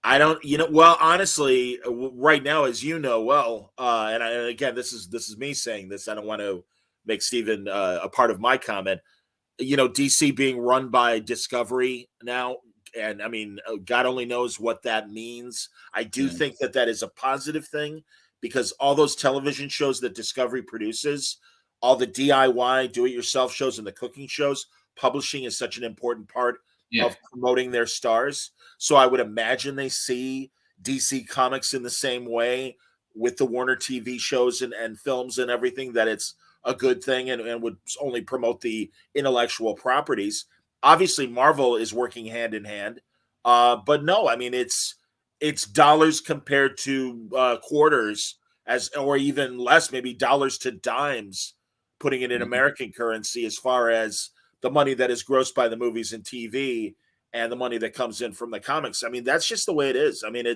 Speaker 1: I don't, well, honestly, right now, as you know well, and again, this is me saying this. I don't want to make Stephen a part of my comment. DC being run by Discovery now, and I mean, God only knows what that means. I do think that is a positive thing, because all those television shows that Discovery produces, all the DIY, do-it-yourself shows and the cooking shows, publishing is such an important part of promoting their stars. So I would imagine they see DC Comics in the same way with the Warner TV shows and films and everything, that it's a good thing and would only promote the intellectual properties. Obviously, Marvel is working hand in hand. But no, I mean, it's dollars compared to quarters, or even less, maybe dollars to dimes, putting it in American currency, as far as the money that is grossed by the movies and TV and the money that comes in from the comics. I mean, that's just the way it is. I mean,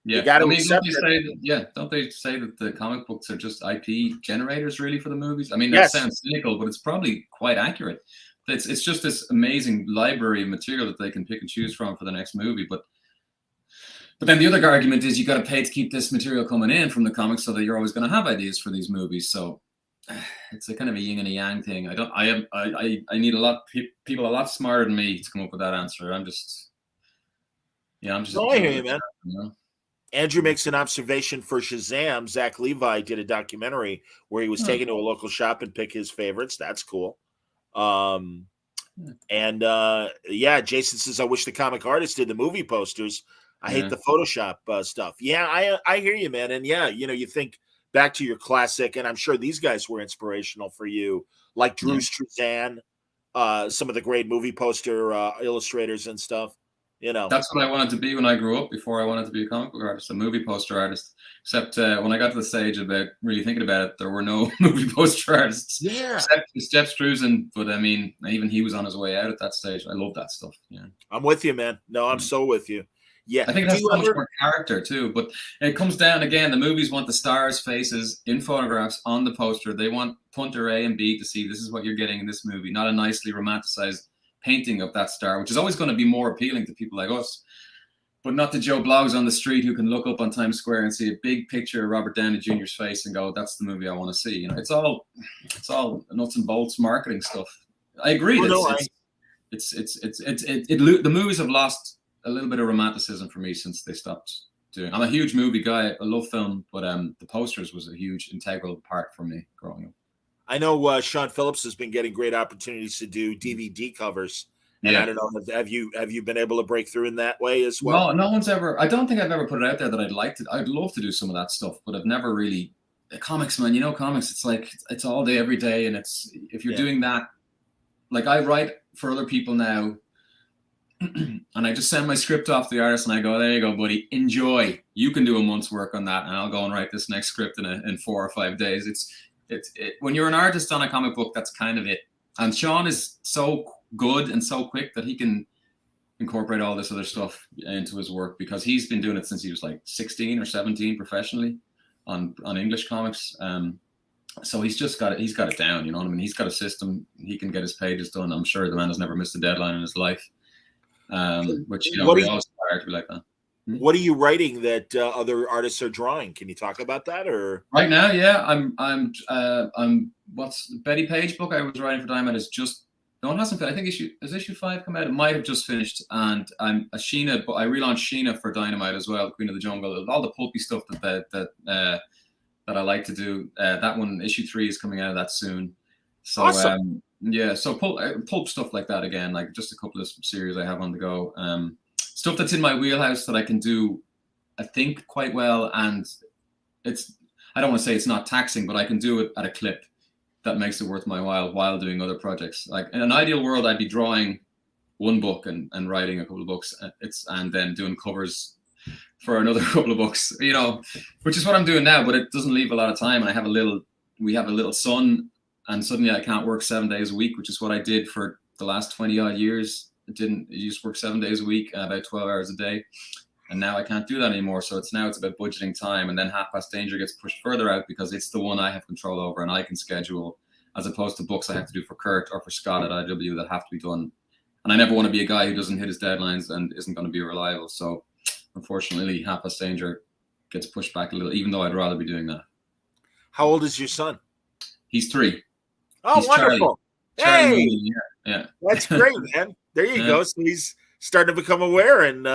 Speaker 1: you got to accept it.
Speaker 2: Don't they say that the comic books are just IP generators really for the movies? I mean, that sounds cynical, but it's probably quite accurate. It's just this amazing library of material that they can pick and choose from for the next movie. But then the other argument is you got to pay to keep this material coming in from the comics, so that you're always going to have ideas for these movies. So it's a kind of a yin and a yang thing. I need people a lot smarter than me to come up with that answer. I'm just.
Speaker 1: I hear you, man. Andrew makes an observation for Shazam. Zach Levi did a documentary where he was taken to a local shop and pick his favorites. That's cool. Jason says, I wish the comic artist did the movie posters. I hate the Photoshop stuff. Yeah, I hear you, man. And you think back to your classic, and I'm sure these guys were inspirational for you, like Drew Struzan, some of the great movie poster illustrators and stuff.
Speaker 2: That's what I wanted to be when I grew up, before I wanted to be a comic book artist, a movie poster artist. Except when I got to the stage about really thinking about it, there were no movie poster artists.
Speaker 1: Yeah.
Speaker 2: Except Jeff Struzan, but I mean, even he was on his way out at that stage. I love that stuff. Yeah.
Speaker 1: I'm with you, man. No, I'm so with you. Yeah.
Speaker 2: I think it has so much more character too, but it comes down again. The movies want the stars' faces in photographs on the poster. They want punter A and B to see this is what you're getting in this movie, not a nicely romanticized painting of that star, which is always going to be more appealing to people like us, but not to Joe Blogs on the street who can look up on Times Square and see a big picture of Robert Downey Jr.'s face and go, "That's the movie I want to see." It's all nuts and bolts marketing stuff. I agree. The movies have lost a little bit of romanticism for me since they stopped doing. I'm a huge movie guy. I love film, but the posters was a huge integral part for me growing up.
Speaker 1: I know Sean Phillips has been getting great opportunities to do DVD covers, And I don't know, have you been able to break through in that way as well?
Speaker 2: No, no one's ever. I don't think I've ever put it out there that I'd like to. I'd love to do some of that stuff, but I've never really. Comics, man, comics. It's like it's all day, every day, and it's if you're doing that. Like I write for other people now, and I just send my script off to the artist, and I go, "There you go, buddy. Enjoy. You can do a month's work on that, and I'll go and write this next script in 4 or 5 days." It's when you're an artist on a comic book, that's kind of it. And Sean is so good and so quick that he can incorporate all this other stuff into his work because he's been doing it since he was like 16 or 17 professionally on English comics. So he's got it down, you know what I mean? He's got a system. He can get his pages done. I'm sure the man has never missed a deadline in his life. Which we always aspire to be like that.
Speaker 1: What are you writing that other artists are drawing? Can you talk about that? Or
Speaker 2: right now, yeah, I'm what's Betty Page book I was writing for Diamond is just no, it hasn't. I think issue 5 come out. It might have just finished, and I'm a Sheena, but I relaunched Sheena for Dynamite as well. Queen of the Jungle, all the pulpy stuff that I like to do. That one, issue 3 is coming out of that soon. So awesome. So pulp stuff like that again, like just a couple of series I have on the go. Stuff that's in my wheelhouse that I can do, I think quite well, and I don't want to say it's not taxing, but I can do it at a clip that makes it worth my while doing other projects. Like in an ideal world, I'd be drawing one book and writing a couple of books, and then doing covers for another couple of books, which is what I'm doing now, but it doesn't leave a lot of time. And we have a little son, and suddenly I can't work 7 days a week, which is what I did for the last 20 odd years. I used to work 7 days a week, about 12 hours a day. And now I can't do that anymore. So it's about budgeting time. And then Half Past Danger gets pushed further out because it's the one I have control over and I can schedule, as opposed to books I have to do for Kurt or for Scott at IW that have to be done. And I never want to be a guy who doesn't hit his deadlines and isn't going to be reliable. So unfortunately, Half Past Danger gets pushed back a little, even though I'd rather be doing that.
Speaker 1: How old is your son?
Speaker 2: He's 3.
Speaker 1: Oh, he's wonderful.
Speaker 2: Charlie
Speaker 1: Hey,
Speaker 2: Mooney, yeah.
Speaker 1: That's great, man. There you go. So he's starting to become aware, and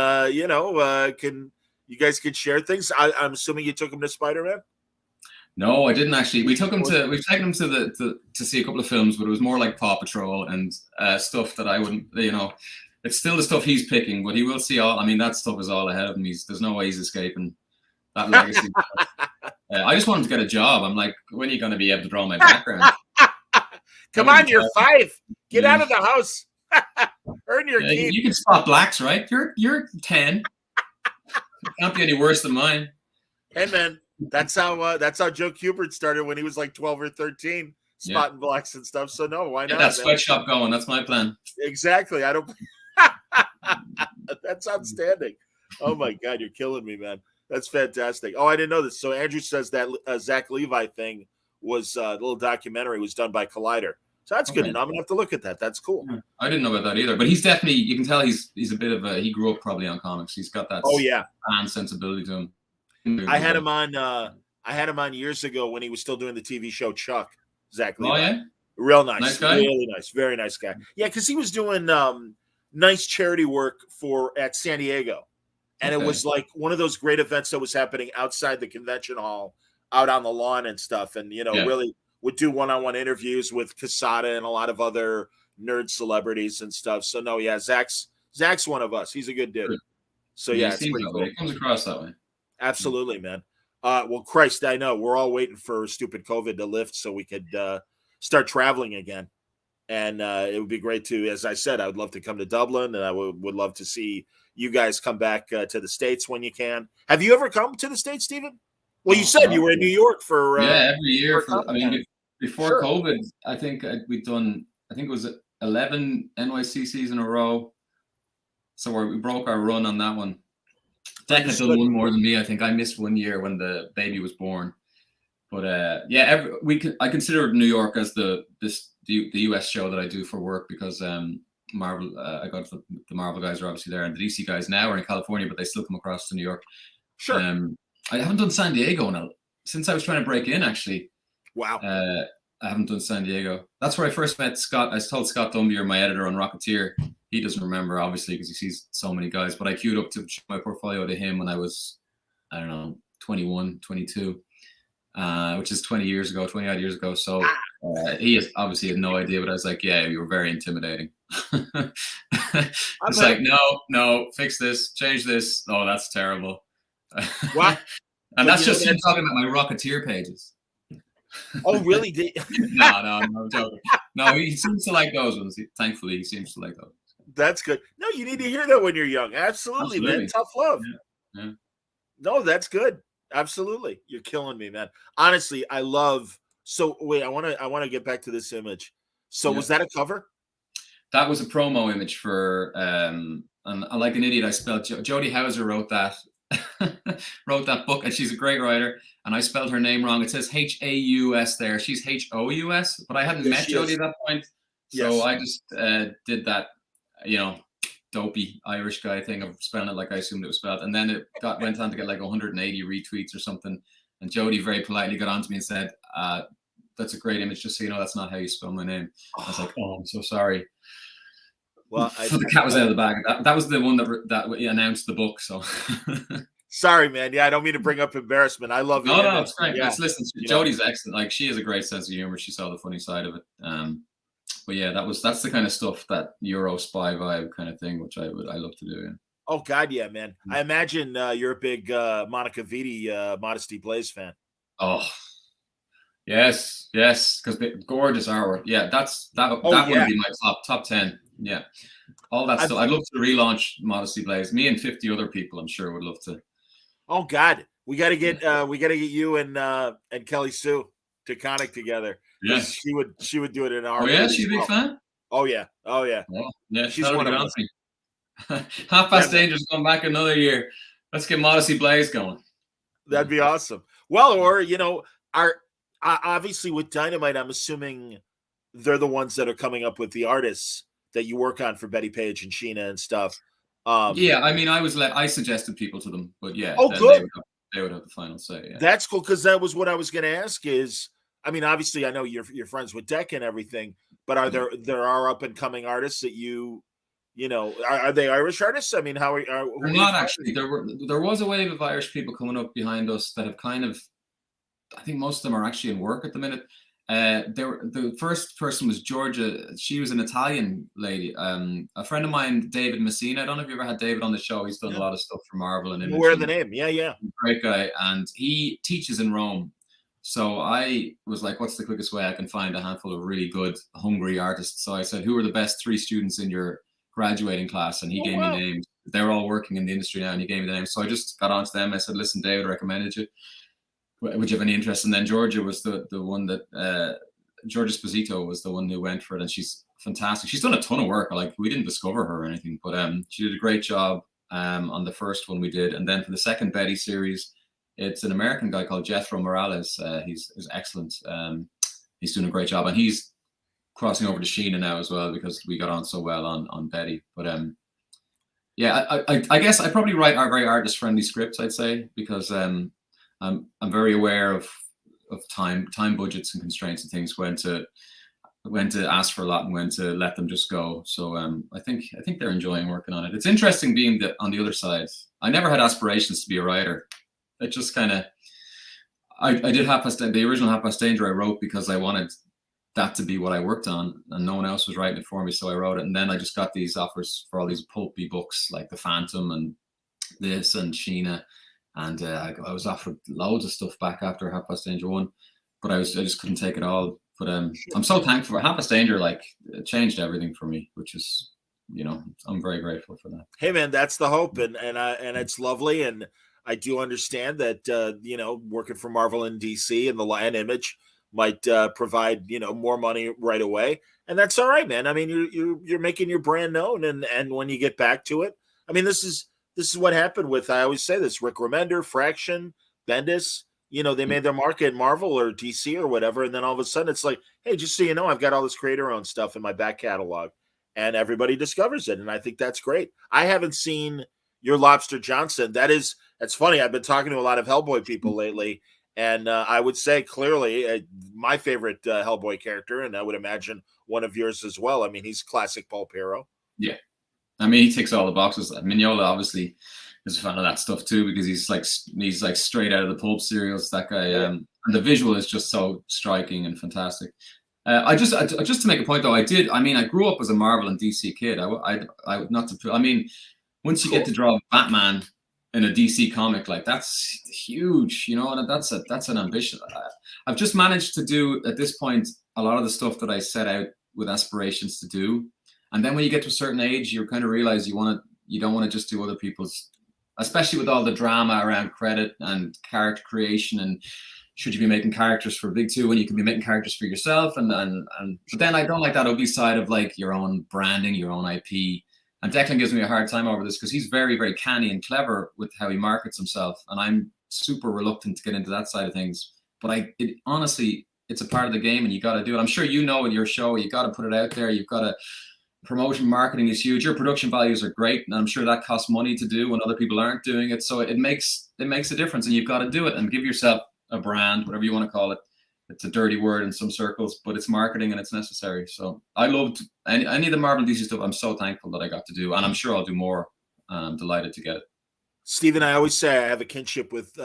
Speaker 1: can you guys can share things? I'm assuming you took him to Spider-Man.
Speaker 2: No, I didn't actually. We've taken him to see a couple of films, but it was more like Paw Patrol and stuff that I wouldn't. It's still the stuff he's picking, but he will see all. I mean, that stuff is all ahead of him. There's no way he's escaping that legacy. I just want him to get a job. I'm like, when are you going to be able to draw my background?
Speaker 1: Come on, you're 5. Get out of the house. Earn your keep.
Speaker 2: You can spot blacks, right? You're 10. Can't be any worse than mine.
Speaker 1: Hey man, that's how Joe Kubert started when he was like 12 or 13, spotting blacks and stuff. So no, why not?
Speaker 2: That sweatshop going. That's my plan.
Speaker 1: Exactly. I don't. That's outstanding. Oh my God, you're killing me, man. That's fantastic. Oh, I didn't know this. So Andrew says that Zach Levi thing was a little documentary was done by Collider. So that's good. And I'm gonna have to look at that. That's cool.
Speaker 2: I didn't know about that either. But he's definitely, you can tell he's a bit of he grew up probably on comics. He's got that fan sensibility to him.
Speaker 1: I had him on years ago when he was still doing the TV show Chuck. Zach Levi.
Speaker 2: Oh yeah,
Speaker 1: real nice.
Speaker 2: Nice guy.
Speaker 1: Really nice. Very nice guy. Yeah, because he was doing nice charity work at San Diego. And it was like one of those great events that was happening outside the convention hall, out on the lawn and stuff. And, really would do one-on-one interviews with Casada and a lot of other nerd celebrities and stuff. So, no, yeah, Zach's one of us. He's a good dude. So, yeah, it's pretty cool.
Speaker 2: It comes across that way.
Speaker 1: Absolutely, man. Well, Christ, I know. We're all waiting for stupid COVID to lift so we could start traveling again. And it would be great to, as I said, I would love to come to Dublin, and I would love to see you guys come back to the States when you can. Have you ever come to the States, Stephen? Well, you said you were in New York for
Speaker 2: every year. Before COVID, I think we'd done. I think it was 11 NYCCs in a row. So we broke our run on that one. Technically, one more than me. I think I missed 1 year when the baby was born. But I consider New York as the US show that I do for work because Marvel. I got the Marvel guys are obviously there, and the DC guys now are in California, but they still come across to New York.
Speaker 1: Sure.
Speaker 2: I haven't done San Diego since I was trying to break in. Actually,
Speaker 1: wow.
Speaker 2: I haven't done San Diego. That's where I first met Scott. I told Scott Dumbier, my editor on Rocketeer. He doesn't remember, obviously, because he sees so many guys. But I queued up to show my portfolio to him when I was, 21, 22, which is 20 odd years ago. So He obviously had no idea, but I was like, yeah, you were very intimidating. It's like, no, fix this, change this. Oh, that's terrible.
Speaker 1: Well,
Speaker 2: and that's just him talking about my Rocketeer pages.
Speaker 1: Oh, really?
Speaker 2: No, I'm joking. No, he seems to like those ones. Thankfully, he seems to like those.
Speaker 1: That's good. No, you need to hear that when you're young. Absolutely. Man. Tough love.
Speaker 2: Yeah.
Speaker 1: No, that's good. Absolutely. You're killing me, man. Honestly, I love. So wait, I want to get back to this image. So was that a cover?
Speaker 2: That was a promo image for and like an idiot, I spelled Jodie Hauser wrote that book, and she's a great writer, and I spelled her name wrong. It says Haus there. She's Hous, but I hadn't met Jodie at that point. So I just did that, dopey Irish guy thing of spelling it like I assumed it was spelled. And then it went on to get like 180 retweets or something. And Jodie very politely got on to me and said, that's a great image, just so you know that's not how you spell my name. I was like, oh, I'm so sorry. Well, the cat was out of the bag. That was the one that announced the book. So
Speaker 1: sorry, man. Yeah, I don't mean to bring up embarrassment. I love you.
Speaker 2: No, it's great. Yeah. Listen, Jodie's excellent. Like, she has a great sense of humor. She saw the funny side of it. But yeah, that's the kind of stuff, that Euro spy vibe kind of thing, which I love to do. Yeah.
Speaker 1: Oh God, yeah, man. I imagine you're a big Monica Vitti Modesty Blaze fan.
Speaker 2: Oh. Yes, because gorgeous artwork. Yeah, that would be my top 10. Yeah, all that stuff. I'd love to relaunch Modesty Blaze. Me and 50 other people, I'm sure, would love to.
Speaker 1: Oh God, we got to get you and Kelly Sue to connect together.
Speaker 2: Yes,
Speaker 1: she would do it in our.
Speaker 2: Oh yeah, she's a big fan.
Speaker 1: Oh yeah.
Speaker 2: Well, yeah, she's one of us. Half Past Danger's going back another year. Let's get Modesty Blaze going.
Speaker 1: That'd be awesome. Well, or obviously with Dynamite, I'm assuming they're the ones that are coming up with the artists that you work on for Betty Page and Sheena and stuff.
Speaker 2: Yeah, I mean, I suggested people to them, but yeah,
Speaker 1: good.
Speaker 2: They would have the final say. Yeah.
Speaker 1: That's cool, because that was what I was going to ask. Is, I mean, obviously, I know you're friends with Deck and everything, but are there are up and coming artists that are they Irish artists? I mean, how are
Speaker 2: they're not actually? There was a wave of Irish people coming up behind us that have kind of. I think most of them are actually in work at the minute. The first person was Georgia. She was an Italian lady. A friend of mine, David Messina. I don't know if you ever had David on the show. He's done a lot of stuff for Marvel and Image.
Speaker 1: Where the name? Yeah.
Speaker 2: Great guy, and he teaches in Rome. So I was like, "What's the quickest way I can find a handful of really good, hungry artists?" So I said, "Who are the best 3 students in your graduating class?" And he gave me names. They're all working in the industry now, and he gave me the names. So I just got onto them. I said, "Listen, David recommended you. Would you have any interest?" And then Georgia was the one that Georgia Esposito was the one who went for it, and she's fantastic. She's done a ton of work. Like, we didn't discover her or anything, but she did a great job on the first one we did. And then for the second Betty series, it's an American guy called Jethro Morales. He's excellent. He's doing a great job, and he's crossing over to Sheena now as well, because we got on so well on Betty. But yeah, I guess I probably write our very artist friendly scripts, I'd say, because I'm very aware of time budgets and constraints and things, when to ask for a lot and when to let them just go. So I think they're enjoying working on it. It's interesting being on the other side. I never had aspirations to be a writer. It just kind of I did the original Half Past Danger I wrote because I wanted that to be what I worked on, and no one else was writing it for me, so I wrote it. And then I just got these offers for all these pulpy books like The Phantom and this and Sheena. And I was offered loads of stuff back after Half Past Danger 1, but I just couldn't take it all. But I'm so thankful for Half Past Danger. Like, it changed everything for me, which is, I'm very grateful for that.
Speaker 1: Hey man, that's the hope, and it's lovely, and I do understand that working for Marvel and DC and the Lion Image might provide more money right away, and that's all right, man. I mean, you're making your brand known, and when you get back to it, I mean, this is what happened with, I always say this, Rick Remender, Fraction, Bendis. They made their mark at Marvel or DC or whatever, and then all of a sudden it's like, hey, just so you know, I've got all this creator-owned stuff in my back catalog, and everybody discovers it, and I think that's great. I haven't seen your Lobster Johnson. That's funny. I've been talking to a lot of Hellboy people lately, and I would say clearly my favorite Hellboy character, and I would imagine one of yours as well. I mean, he's classic pulp hero.
Speaker 2: Yeah. I mean, he ticks all the boxes. Mignola obviously is a fan of that stuff too, because he's like straight out of the pulp serials. That guy, and the visual is just so striking and fantastic. Just to make a point though, I grew up as a Marvel and DC kid. I not to. I mean, once you get to draw Batman in a DC comic, like that's huge, you know, and that's an ambition. I've just managed to do at this point a lot of the stuff that I set out with aspirations to do, and then when you get to a certain age, you kind of realize you don't want to just do other people's, especially with all the drama around credit and character creation and should you be making characters for Big Two when you can be making characters for yourself and but then I don't like that ugly side of like your own branding, your own IP. And Declan gives me a hard time over this because he's very, very canny and clever with how he markets himself. And I'm super reluctant to get into that side of things. But honestly, it's a part of the game and you got to do it. I'm sure you know with your show, you got to put it out there. You've got to, promotion marketing is huge. Your production values are great. And I'm sure that costs money to do when other people aren't doing it. So it makes a difference and you've got to do it and give yourself a brand, whatever you want to call it. It's a dirty word in some circles, but it's marketing and it's necessary. So I loved any of the Marvel DC stuff. I'm so thankful that I got to do, and I'm sure I'll do more. I'm delighted to get it.
Speaker 1: Stephen, I always say I have a kinship with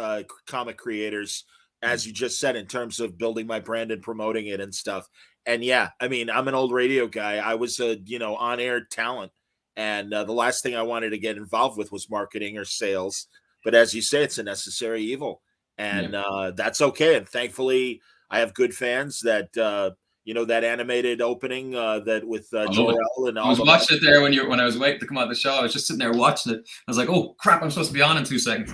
Speaker 1: comic creators, as you just said, in terms of building my brand and promoting it and stuff. And yeah, I mean, I'm an old radio guy. I was a on-air talent, and the last thing I wanted to get involved with was marketing or sales. But as you say, it's a necessary evil, and that's okay. And thankfully, I have good fans that that animated opening that with Jor-El and all.
Speaker 2: I was watching it there when I was waiting to come out of the show. I was just sitting there watching it. I was like, "Oh crap! I'm supposed to be on in 2 seconds."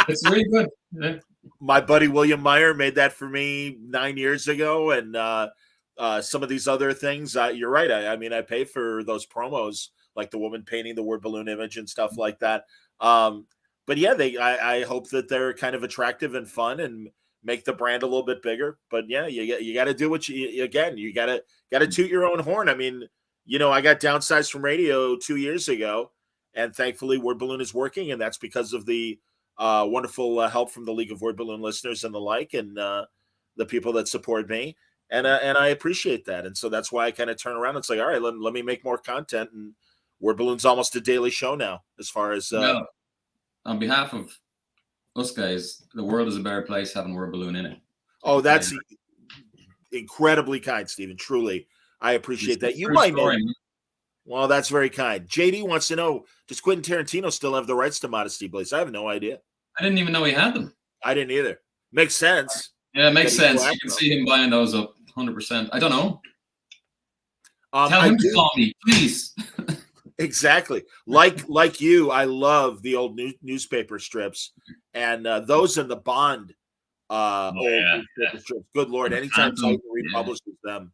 Speaker 2: It's really good. Yeah.
Speaker 1: My buddy William Meyer made that for me 9 years ago, and some of these other things. You're right. I mean, I pay for those promos, like the woman painting the word balloon image and stuff like that. But yeah, I hope that they're kind of attractive and fun and make the brand a little bit bigger. But yeah, you got to do what you got to toot your own horn. I mean, I got downsized from radio 2 years ago, and thankfully Word Balloon is working, and that's because of the wonderful help from the League of Word Balloon listeners and the like, and the people that support me, and I appreciate that. And so that's why I kind of turn around. It's like, all right, let me make more content, and Word Balloon's almost a daily show now, as far as
Speaker 2: on behalf of us guys, the world is a better place having Word Balloon in it.
Speaker 1: Oh, that's incredibly kind, Stephen. Truly, I appreciate that. You might know. Well, that's very kind. JD wants to know, does Quentin Tarantino still have the rights to Modesty Blaze? I have no idea.
Speaker 2: I didn't even know he had them.
Speaker 1: I didn't either. Makes sense.
Speaker 2: Yeah, it makes sense. You can see him buying those up 100%. I don't know. Tell him to call me, please.
Speaker 1: Exactly. Like you, I love the old newspaper strips, and those and the Bond newspaper strips. Good Lord, anytime someone republishes them,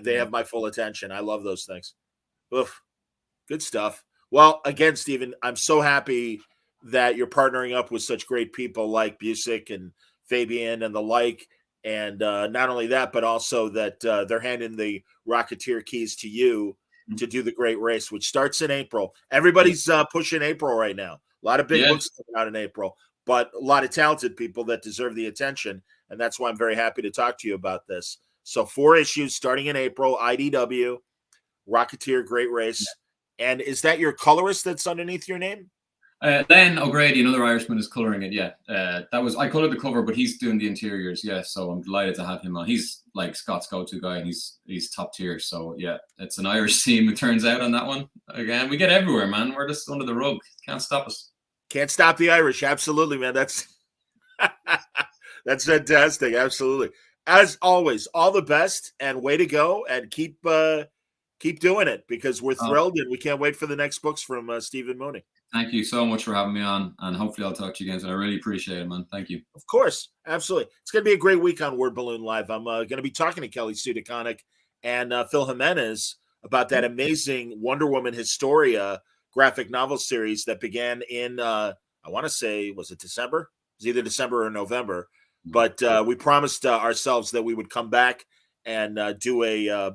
Speaker 1: they have my full attention. I love those things. Oof, good stuff. Well, again, Stephen, I'm so happy that you're partnering up with such great people like Busick and Fabian and the like, and not only that, but also that they're handing the Rocketeer keys to you to do the great race, which starts in April. Everybody's pushing April right now. A lot of big books coming out in April, but a lot of talented people that deserve the attention. And that's why I'm very happy to talk to you about this. So 4 issues starting in April, IDW, Rocketeer, Great Race. And is that your colorist that's underneath your name?
Speaker 2: Len O'Grady, another Irishman, is coloring it. Yeah, I colored the cover, but he's doing the interiors. Yeah, so I'm delighted to have him on. He's like Scott's go-to guy, and he's top tier. So yeah, it's an Irish team. It turns out on that one. Again, we get everywhere, man. We're just under the rug. Can't stop us. Can't stop the Irish. Absolutely, man. That's that's fantastic. Absolutely. As always, all the best and way to go, and keep doing it, because we're thrilled and we can't wait for the next books from Stephen Mooney. Thank you so much for having me on, and hopefully I'll talk to you again. So I really appreciate it, man. Thank you. Of course. Absolutely. It's going to be a great week on Word Balloon Live. I'm going to be talking to Kelly Sue DeConnick and Phil Jimenez about that amazing Wonder Woman Historia graphic novel series that began in, I want to say, was it December? It was either December or November. But we promised ourselves that we would come back and do a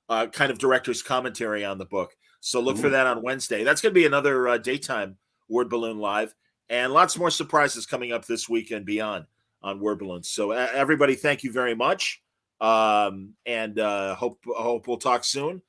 Speaker 2: kind of director's commentary on the book. So look for that on Wednesday. That's going to be another daytime Word Balloon Live, and lots more surprises coming up this week and beyond on Word Balloons. So everybody, thank you very much, and hope we'll talk soon.